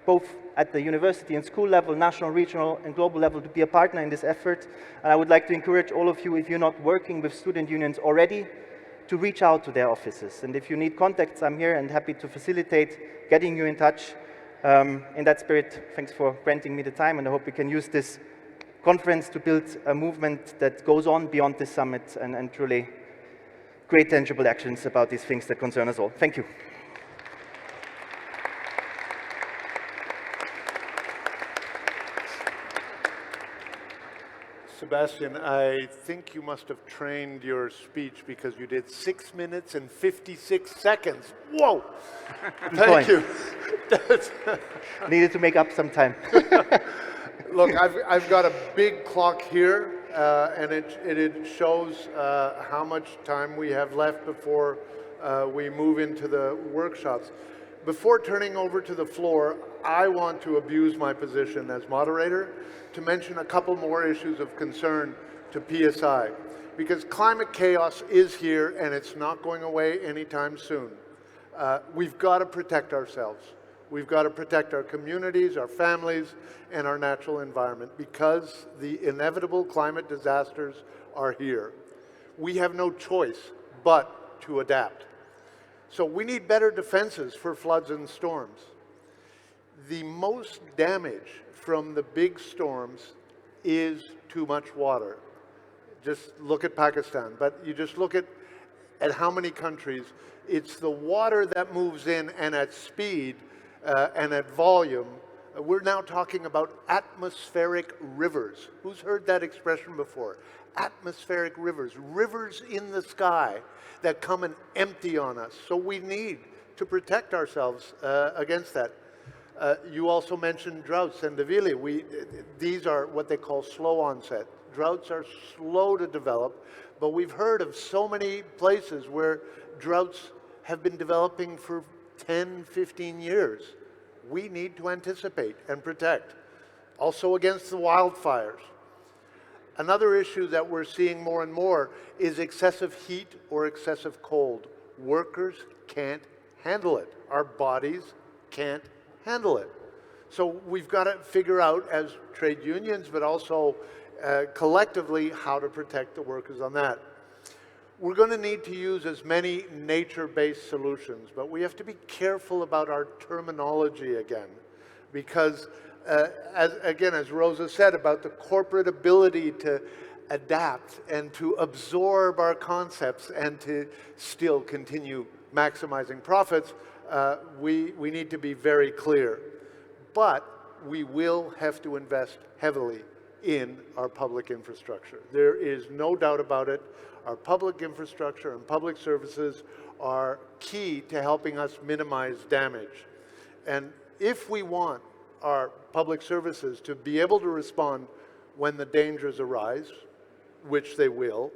both at the university and school level, national, regional, and global level, to be a partner in this effort. And I would like to encourage all of you, if you're not working with student unions already, to reach out to their offices. And if you need contacts, I'm here and happy to facilitate getting you in touch. In that spirit, thanks for granting me the time, and I hope we can use this conference to build a movement that goes on beyond this summit and truly create tangible actions about these things that concern us all. Thank you. Sebastian, I think you must have trained your speech because you did 6 minutes and 56 seconds. Whoa! Thank you. Needed to make up some time. Look, I've got a big clock here, and it shows how much time we have left before we move into the workshops. Before turning over to the floor, I want to abuse my position as moderator to mention a couple more issues of concern to PSI, because climate chaos is here and it's not going away anytime soon. We've got to protect ourselves. We've got to protect our communities, our families, and our natural environment because the inevitable climate disasters are here. We have no choice but to adapt. So we need better defenses for floods and storms. The most damage from the big storms is too much water. Just look at Pakistan, but you just look at how many countries. It's the water that moves in and at speed and at volume. We're now talking about atmospheric rivers. Who's heard that expression before? Atmospheric rivers, rivers in the sky that come and empty on us. So we need to protect ourselves against that. You also mentioned droughts and Davili. These are what they call slow onset. Droughts are slow to develop, but we've heard of so many places where droughts have been developing for 10, 15 years. We need to anticipate and protect. Also against the wildfires. Another issue that we're seeing more and more is excessive heat or excessive cold. Workers can't handle it. Our bodies can't handle it. So we've got to figure out as trade unions, but also collectively, how to protect the workers on that. We're going to need to use as many nature-based solutions, but we have to be careful about our terminology again, because as Rosa said about the corporate ability to adapt and to absorb our concepts and to still continue maximizing profits, we need to be very clear. But we will have to invest heavily in our public infrastructure. There is no doubt about it. Our public infrastructure and public services are key to helping us minimize damage. And if we want our public services to be able to respond when the dangers arise, which they will,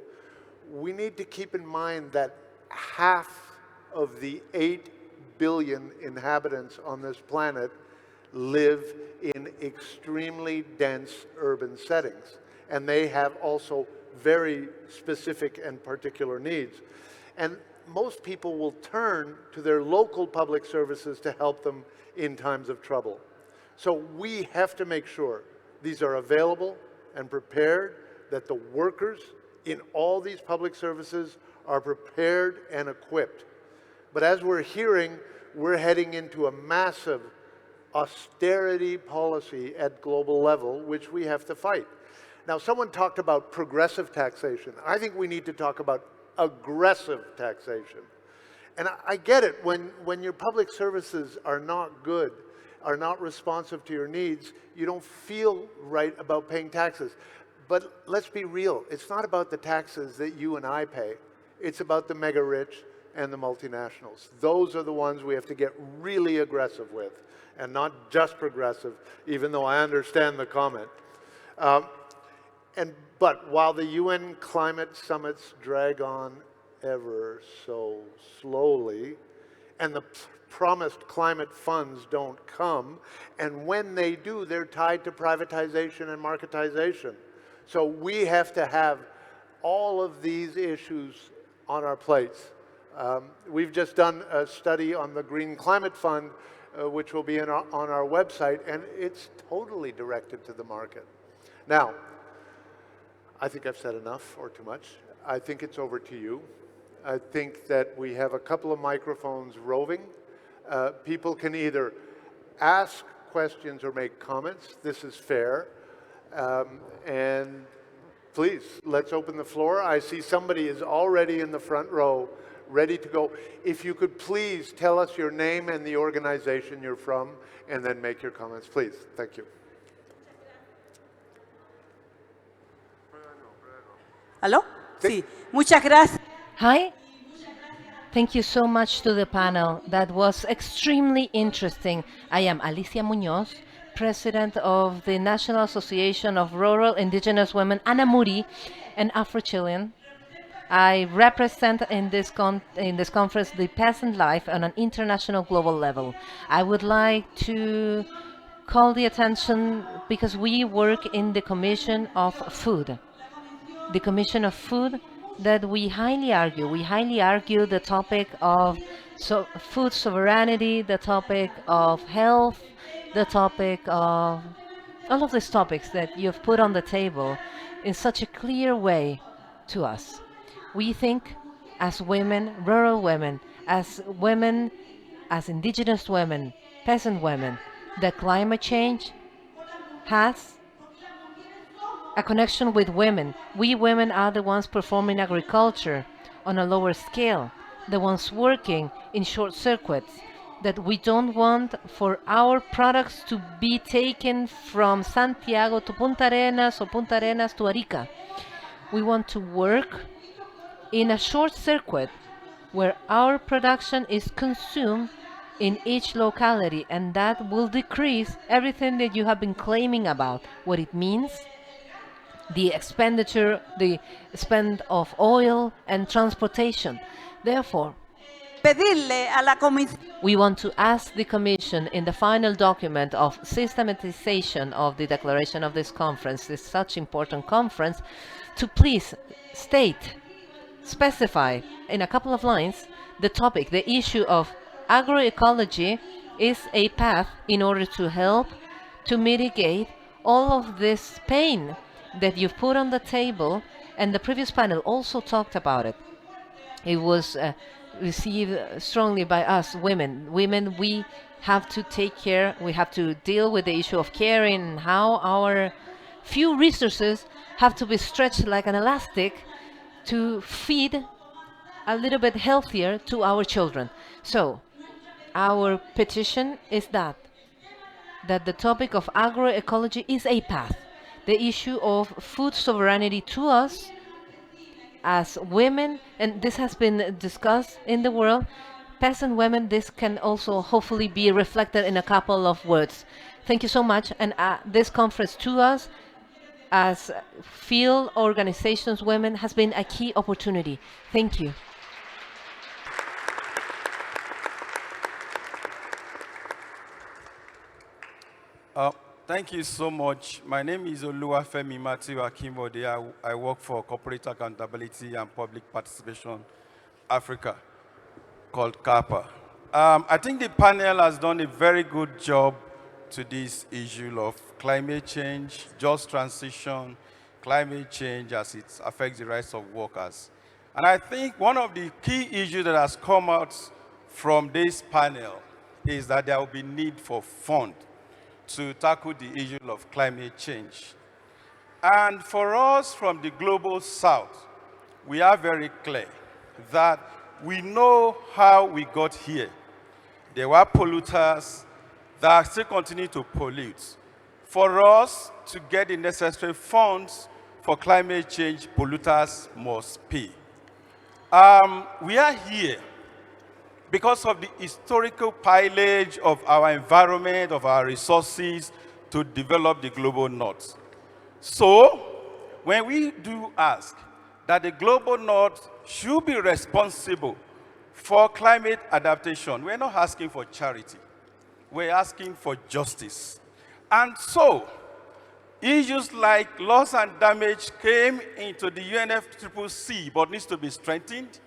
we need to keep in mind that half of the 8 billion inhabitants on this planet live in extremely dense urban settings. And they have also very specific and particular needs. And most people will turn to their local public services to help them in times of trouble. So we have to make sure these are available and prepared, that the workers in all these public services are prepared and equipped. But as we're hearing, we're heading into a massive austerity policy at global level, which we have to fight. Now, someone talked about progressive taxation. I think we need to talk about aggressive taxation. And I get it, when your public services are not good, are not responsive to your needs, you don't feel right about paying taxes. But let's be real, it's not about the taxes that you and I pay. It's about the mega rich and the multinationals. Those are the ones we have to get really aggressive with, and not just progressive, even though I understand the comment. But while the UN climate summits drag on ever so slowly, and the promised climate funds don't come, and when they do, they're tied to privatization and marketization. So we have to have all of these issues on our plates. We've just done a study on the Green Climate Fund, which will be on our website, and it's totally directed to the market. Now, I think I've said enough or too much. I think it's over to you. I think that we have a couple of microphones roving. People can either ask questions or make comments. This is fair. And please, let's open the floor. I see somebody is already in the front row, ready to go. If you could please tell us your name and the organization you're from, and then make your comments, please. Thank you. ¿Aló? Sí. Muchas gracias. Hi. Thank you so much to the panel. That was extremely interesting. I am Alicia Muñoz, President of the National Association of Rural Indigenous Women, Anamuri, and Afro-Chilean. I represent in this conference the peasant life on an international global level. I would like to call the attention because we work in the Commission of Food. The Commission of Food that we highly argue the topic of food sovereignty, the topic of health, the topic of all of these topics that you've put on the table in such a clear way to us. We think as women, rural women, as indigenous women, peasant women, that climate change has a connection with women. We women are the ones performing agriculture on a lower scale, the ones working in short circuits, that we don't want for our products to be taken from Santiago to Punta Arenas or Punta Arenas to Arica. We want to work in a short circuit where our production is consumed in each locality, and that will decrease everything that you have been claiming about what it means, the expenditure, the spend of oil and transportation. Therefore, Pedirle a la Comisión we want to ask the Commission in the final document of systematization of the declaration of this conference, this such important conference, to please state, specify in a couple of lines the topic, the issue of agroecology is a path in order to help to mitigate all of this pain that you've put on the table, and the previous panel also talked about it. It was received strongly by us women. Women, we have to take care, we have to deal with the issue of caring and how our few resources have to be stretched like an elastic to feed a little bit healthier to our children. So, our petition is that the topic of agroecology is a path. The issue of food sovereignty to us as women, and this has been discussed in the world, peasant women, this can also hopefully be reflected in a couple of words. Thank you so much, and this conference to us as field organizations women has been a key opportunity. Thank you. Thank you so much. My name is Oluwafemi Matthew Akimbode. I work for Corporate Accountability and Public Participation Africa, called CAPA. I think the panel has done a very good job to this issue of climate change, just transition, climate change as it affects the rights of workers. And I think one of the key issues that has come out from this panel is that there will be need for funds to tackle the issue of climate change. And for us from the global south, we are very clear that we know how we got here. There were polluters that still continue to pollute. For us to get the necessary funds for climate change, polluters must pay. We are here because of the historical pillage of our environment, of our resources to develop the global north. So, when we do ask that the global north should be responsible for climate adaptation, we're not asking for charity. We're asking for justice. And so, issues like loss and damage came into the UNFCCC but needs to be strengthened.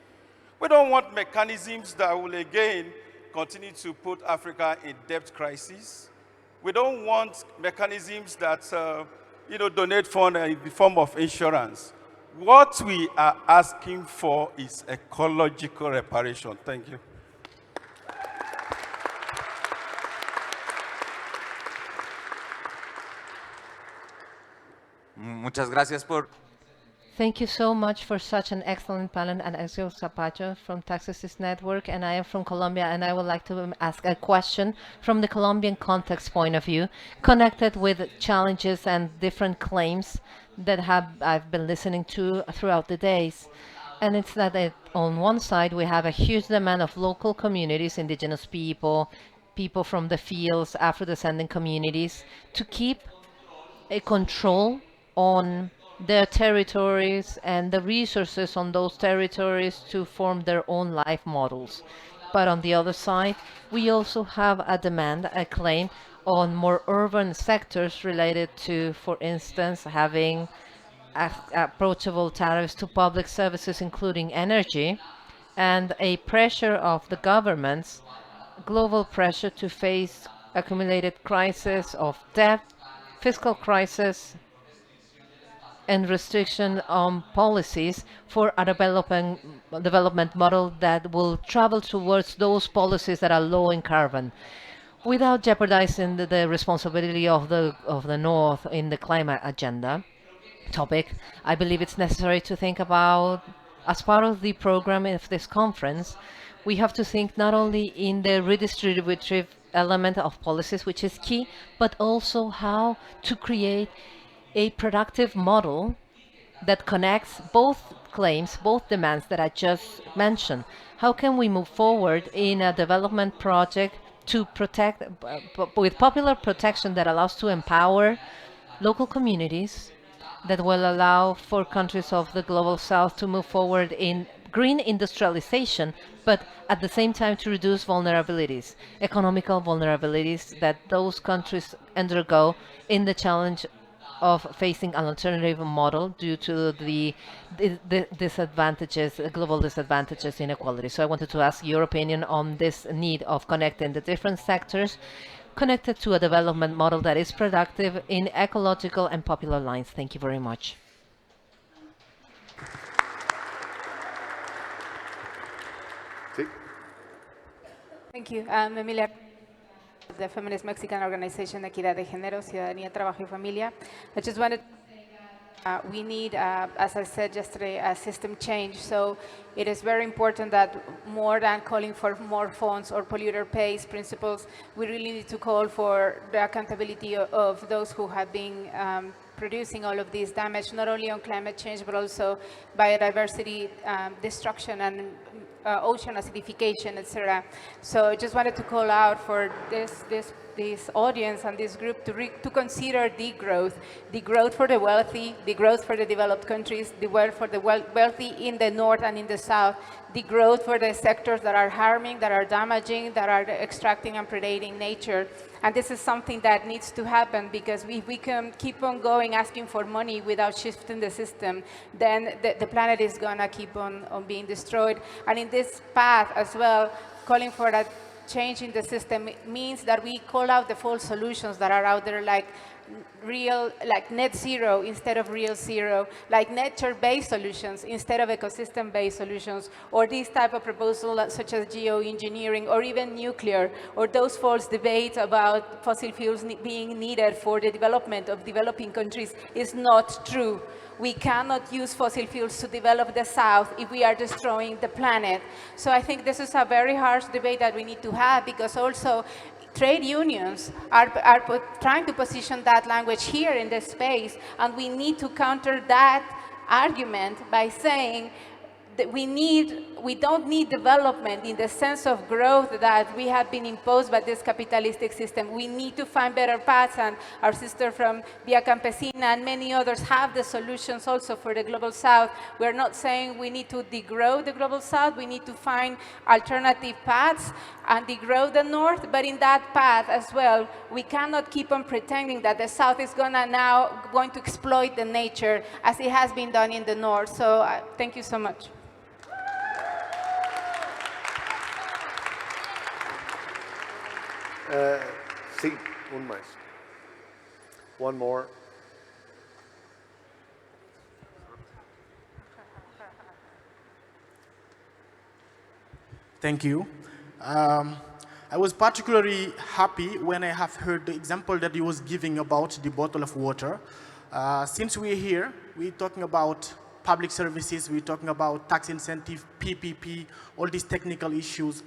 We don't want mechanisms that will again continue to put Africa in debt crisis. We don't want mechanisms that donate funds in the form of insurance. What we are asking for is ecological reparation. Thank you. Muchas gracias por... Thank you so much for such an excellent panel. And Axel Zapacho from Taxis Network, and I am from Colombia, and I would like to ask a question from the Colombian context point of view, connected with challenges and different claims that I've been listening to throughout the days. And it's that on one side, we have a huge demand of local communities, indigenous people, people from the fields, Afro-descendant communities, to keep a control on their territories and the resources on those territories to form their own life models. But on the other side, we also have a demand, a claim on more urban sectors related to, for instance, having approachable tariffs to public services, including energy, and a pressure of the governments, global pressure to face accumulated crisis of debt, fiscal crisis, and restriction on policies for a development model that will travel towards those policies that are low in carbon, without jeopardizing the responsibility of the North in the climate agenda topic. I believe it's necessary to think about, as part of the program of this conference, we have to think not only in the redistributive element of policies, which is key, but also how to create a productive model that connects both claims, both demands that I just mentioned. How can we move forward in a development project to protect, with popular protection that allows to empower local communities, that will allow for countries of the global south to move forward in green industrialization, but at the same time to reduce vulnerabilities, economical vulnerabilities that those countries undergo in the challenge of facing an alternative model due to the disadvantages, global disadvantages, inequality. So I wanted to ask your opinion on this need of connecting the different sectors connected to a development model that is productive in ecological and popular lines. Thank you very much. Sí. Thank you. Emilia, the feminist Mexican organization Equidad de Género, Ciudadanía, Trabajo y Familia. I just wanted we need, as I said yesterday, a system change. So it is very important that more than calling for more funds or polluter pays principles, we really need to call for the accountability of those who have been producing all of this damage, not only on climate change, but also biodiversity destruction and ocean acidification, etc. So I just wanted to call out for this audience and this group to consider the growth for the wealthy, the growth for the developed countries, the wealth for the wealthy in the north and in the south, the growth for the sectors that are harming, that are damaging, that are extracting and predating nature. And this is something that needs to happen, because if we can keep on going asking for money without shifting the system, then the planet is gonna keep on being destroyed. And in this path as well, calling for that change in the system means that we call out the false solutions that are out there, like net zero instead of real zero, like nature-based solutions instead of ecosystem-based solutions, or this type of proposal such as geoengineering or even nuclear, or those false debates about fossil fuels being needed for the development of developing countries is not true. We cannot use fossil fuels to develop the South if we are destroying the planet. So I think this is a very harsh debate that we need to have, because also trade unions are trying to position that language here in this space, and we need to counter that argument by saying that we don't need development in the sense of growth that we have been imposed by this capitalistic system. We need to find better paths, and our sister from Via Campesina and many others have the solutions also for the Global South. We're not saying we need to degrow the Global South, we need to find alternative paths and degrow the North, but in that path as well, we cannot keep on pretending that the South is going to exploit the nature as it has been done in the North. So thank you so much. Sí, un más. One more. Thank you. I was particularly happy when I have heard the example that he was giving about the bottle of water. Since we're here, we're talking about public services, we're talking about tax incentive, PPP, all these technical issues.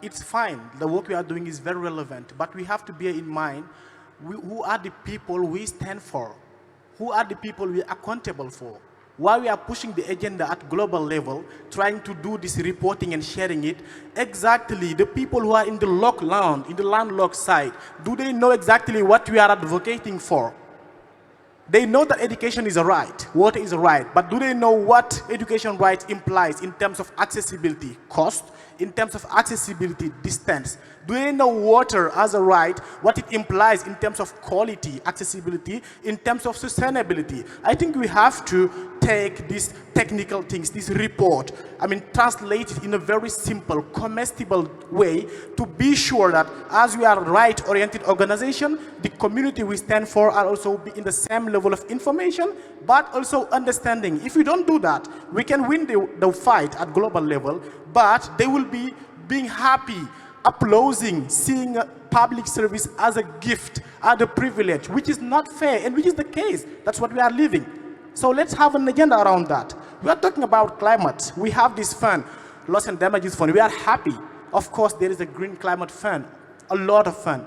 It's fine, the work we are doing is very relevant, but we have to bear in mind who are the people we stand for, who are the people we are accountable for. Why we are pushing the agenda at global level, trying to do this reporting and sharing it, exactly the people who are in the landlocked side, do they know exactly what we are advocating for? They know that education is a right, water is a right, but do they know what education rights implies in terms of accessibility, cost, in terms of accessibility, distance? Do they know water as a right, what it implies in terms of quality, accessibility, in terms of sustainability? I think we have to take these technical things, this report, translate it in a very simple, comestible way to be sure that as we are a right-oriented organization, the community we stand for are also be in the same level of information, but also understanding. If we don't do that, we can win the fight at global level, but they will be being happy, applauding, seeing public service as a gift, as a privilege, which is not fair, and which is the case. That's what we are living. So let's have an agenda around that. We are talking about climate. We have this fund, loss and damages fund. We are happy. Of course, there is a green climate fund, a lot of fund.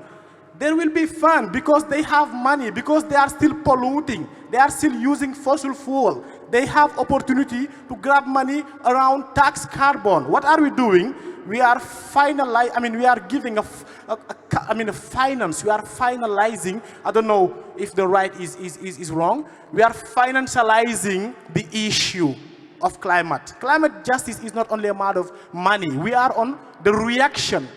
There will be fun because they have money, because they are still polluting. They are still using fossil fuel. They have opportunity to grab money around tax carbon. What are we doing? we are finalizing, we are giving a finance, we are finalizing, I don't know if the right is wrong, we are financializing the issue of climate. Climate justice is not only a matter of money, we are on the reaction.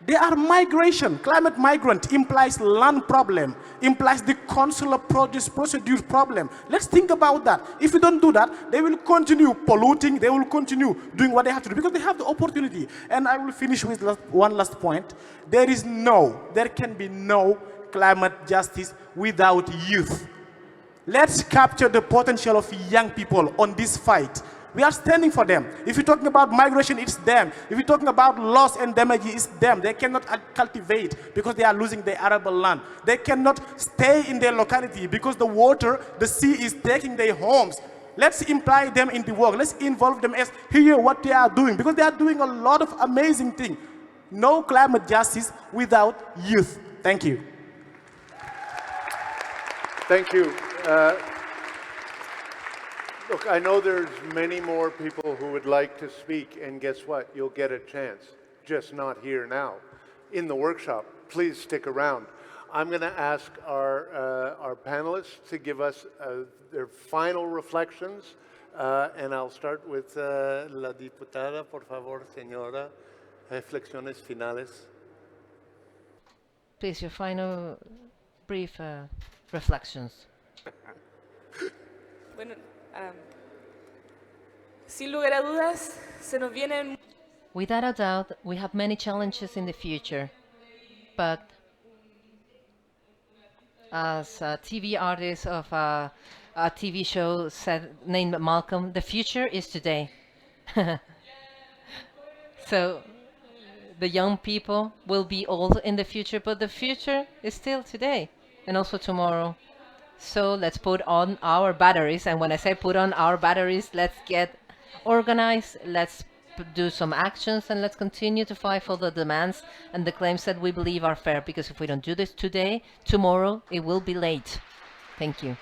They are migration. Climate migrant implies land problem, implies the consular produce procedure problem. Let's think about that. If we don't do that, they will continue polluting, they will continue doing what they have to do because they have the opportunity. And I will finish with one last point. There can be no climate justice without youth. Let's capture the potential of young people on this fight. We are standing for them. If you're talking about migration, it's them. If you're talking about loss and damage, it's them. They cannot cultivate because they are losing their arable land. They cannot stay in their locality because the water, the sea is taking their homes. Let's imply them in the work. Let's involve them as hear what they are doing because they are doing a lot of amazing things. No climate justice without youth. Thank you. Thank you. Look, I know there's many more people who would like to speak, and guess what? You'll get a chance, just not here now. In the workshop, please stick around. I'm going to ask our panelists to give us their final reflections, and I'll start with la diputada, por favor, señora. Reflexiones finales. Please, your final brief reflections. Bueno, sin lugar a dudas, se nos vienen. Without a doubt, we have many challenges in the future, but as a TV artist of a TV show named Malcolm, the future is today. So the young people will be old in the future, but the future is still today and also tomorrow. So let's put on our batteries, and when I say put on our batteries, let's get organized, let's do some actions, and let's continue to fight for the demands and the claims that we believe are fair, because if we don't do this today, tomorrow it will be late. Thank you.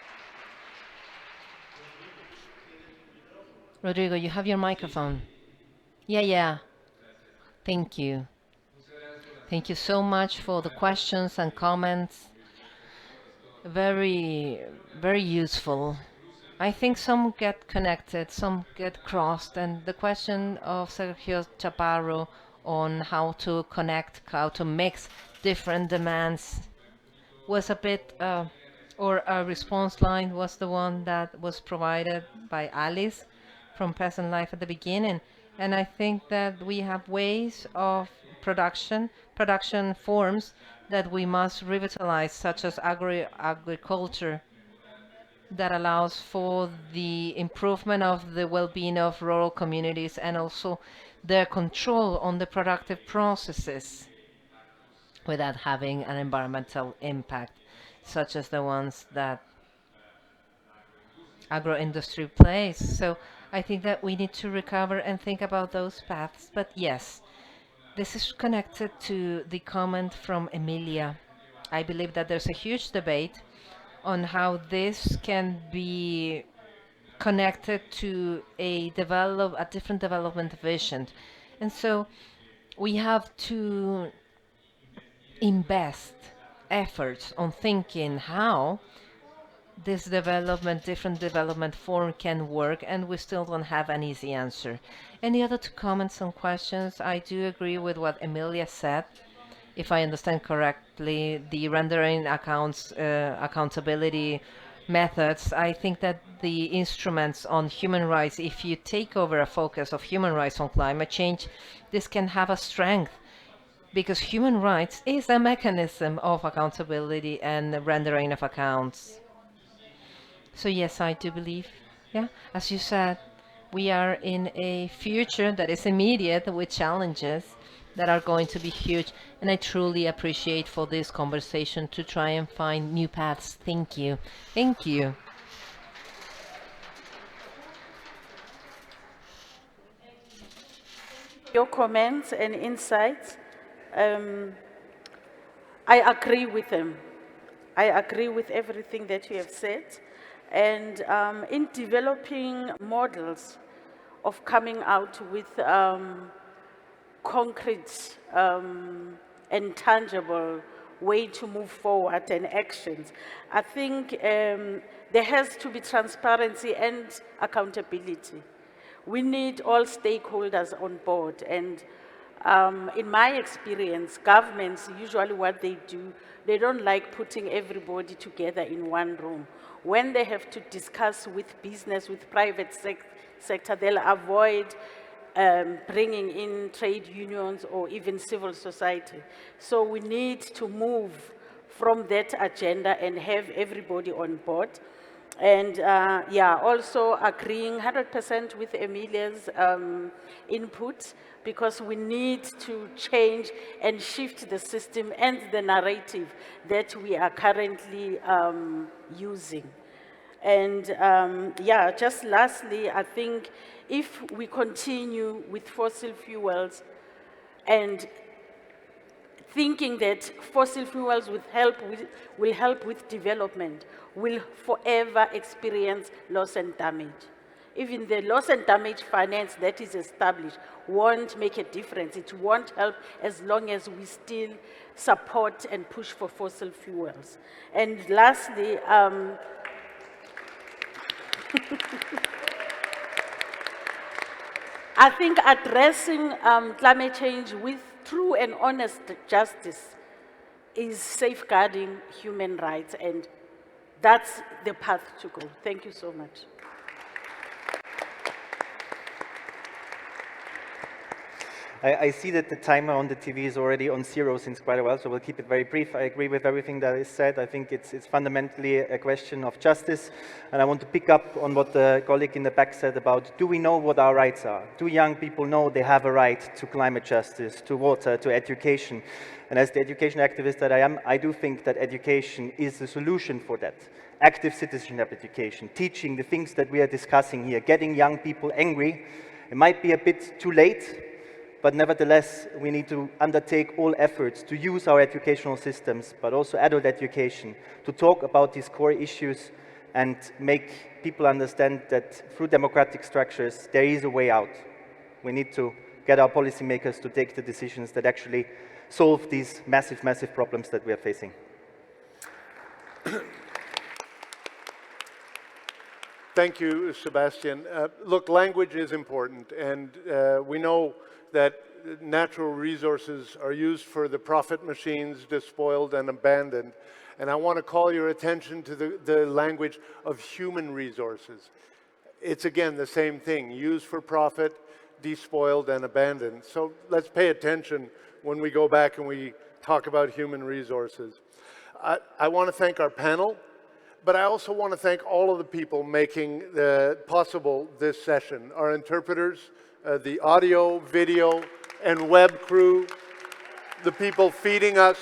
Rodrigo, you have your microphone. Yeah. Thank you. Thank you so much for the questions and comments. Very, very useful. I think some get connected, some get crossed, and the question of Sergio Chaparro on how to connect, how to mix different demands was a bit, or a response line was the one that was provided by Alice from Peasant Life at the beginning. And I think that we have ways of production forms that we must revitalize, such as agriculture, that allows for the improvement of the well-being of rural communities and also their control on the productive processes without having an environmental impact, such as the ones that agro-industry plays. So I think that we need to recover and think about those paths. But yes, this is connected to the comment from Emilia. I believe that there's a huge debate on how this can be connected to a different development vision. And so we have to invest efforts on thinking how this different development form can work, and we still don't have an easy answer. Any other comments and questions? I do agree with what Emilia said. If I understand correctly, the rendering accountability methods, I think that the instruments on human rights, if you take over a focus of human rights on climate change, this can have a strength, because human rights is a mechanism of accountability and rendering of accounts. So yes, I do believe, as you said, we are in a future that is immediate with challenges that are going to be huge, and I truly appreciate for this conversation to try and find new paths. Thank you. Thank you. Your comments and insights, I agree with them. I agree with everything that you have said. And in developing models of coming out with concrete and tangible way to move forward and actions. I think there has to be transparency and accountability. We need all stakeholders on board, and in my experience, governments, usually what they do, they don't like putting everybody together in one room. When they have to discuss with business, with private sector, they'll avoid bringing in trade unions or even civil society. So we need to move from that agenda and have everybody on board. And yeah, also agreeing 100% with Emilia's input, because we need to change and shift the system and the narrative that we are currently using. And yeah, just lastly, I think if we continue with fossil fuels and thinking that fossil fuels will help with development, will forever experience loss and damage. Even the loss and damage finance that is established won't make a difference. It won't help as long as we still support and push for fossil fuels. And lastly, I think addressing climate change with true and honest justice is safeguarding human rights, and that's the path to go. Thank you so much. I see that the timer on the TV is already on 0 since quite a while, so we'll keep it very brief. I agree with everything that is said. I think it's fundamentally a question of justice, and I want to pick up on what the colleague in the back said about, do we know what our rights are? Do young people know they have a right to climate justice, to water, to education? And as the education activist that I am, I do think that education is the solution for that. Active citizenship education, teaching the things that we are discussing here, getting young people angry. It might be a bit too late, but nevertheless, we need to undertake all efforts to use our educational systems, but also adult education, to talk about these core issues and make people understand that through democratic structures, there is a way out. We need to get our policymakers to take the decisions that actually solve these massive, massive problems that we are facing. Thank you, Sebastian. Look, language is important, and we know that natural resources are used for the profit machines, despoiled and abandoned. And I want to call your attention to the language of human resources. It's again the same thing, used for profit, despoiled and abandoned. So let's pay attention when we go back and we talk about human resources. I want to thank our panel, but I also want to thank all of the people making possible this session, our interpreters, the audio, video, and web crew, the people feeding us,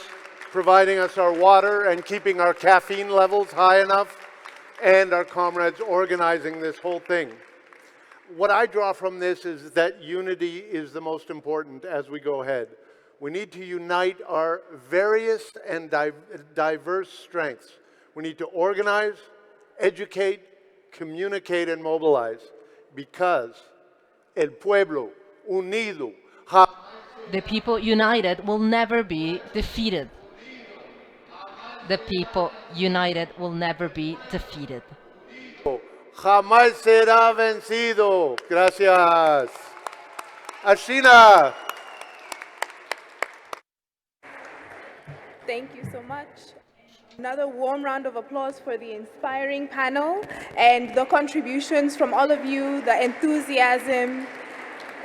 providing us our water and keeping our caffeine levels high enough, and our comrades organizing this whole thing. What I draw from this is that unity is the most important as we go ahead. We need to unite our various and diverse strengths. We need to organize, educate, communicate, and mobilize, because el pueblo unido. The people united will never be defeated. The people united will never be defeated. Jamás será vencido. Gracias. Ashina. Thank you so much. Another warm round of applause for the inspiring panel and the contributions from all of you, the enthusiasm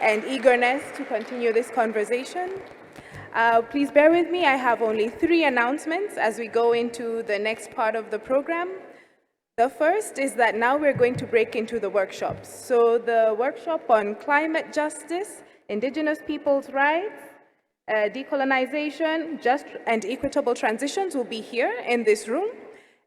and eagerness to continue this conversation. Please bear with me, I have only 3 announcements as we go into the next part of the program. The first is that now we're going to break into the workshops. So the workshop on climate justice, indigenous people's rights, decolonization, just and equitable transitions will be here in this room.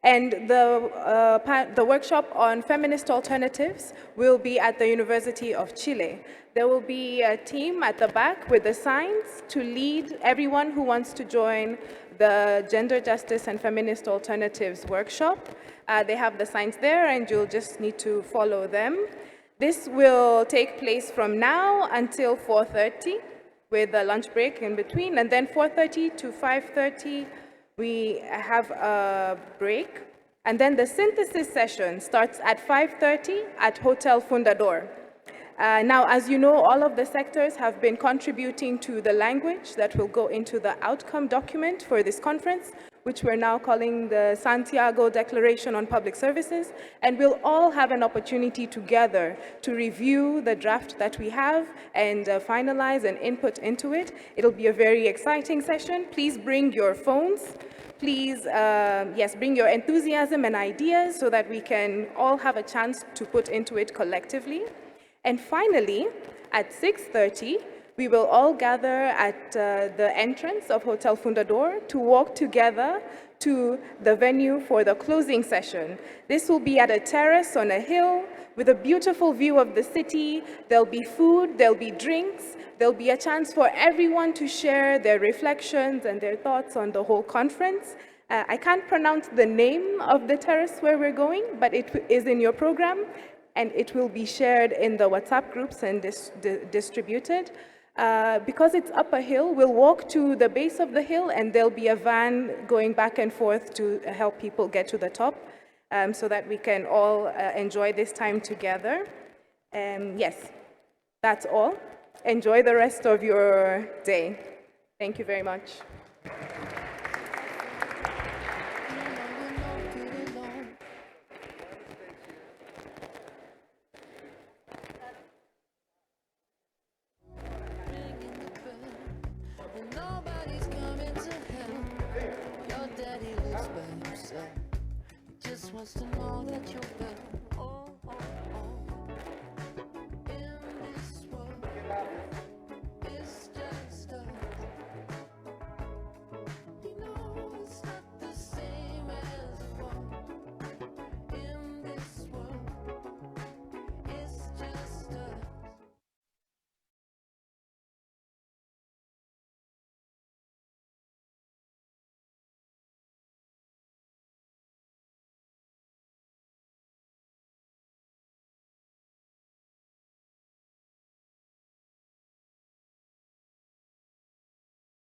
And the workshop on feminist alternatives will be at the University of Chile. There will be a team at the back with the signs to lead everyone who wants to join the Gender Justice and Feminist Alternatives workshop. They have the signs there and you'll just need to follow them. This will take place from now until 4:30. with a lunch break in between. And then 4:30 to 5:30, we have a break. And then the synthesis session starts at 5:30 at Hotel Fundador. Now, as you know, all of the sectors have been contributing to the language that will go into the outcome document for this conference, which we're now calling the Santiago Declaration on Public Services, and we'll all have an opportunity together to review the draft that we have and finalize and input into it. It'll be a very exciting session. Please bring your phones. Please, yes, bring your enthusiasm and ideas so that we can all have a chance to put into it collectively. And finally, at 6:30, we will all gather at the entrance of Hotel Fundador to walk together to the venue for the closing session. This will be at a terrace on a hill with a beautiful view of the city. There'll be food, there'll be drinks, there'll be a chance for everyone to share their reflections and their thoughts on the whole conference. I can't pronounce the name of the terrace where we're going, but it is in your program, and it will be shared in the WhatsApp groups and distributed. Because it's up a hill, we'll walk to the base of the hill, and there'll be a van going back and forth to help people get to the top, so that we can all enjoy this time together. Yes, that's all. Enjoy the rest of your day. Thank you very much. Nobody's coming to help. Your daddy lives by himself. He just wants to know that you're well.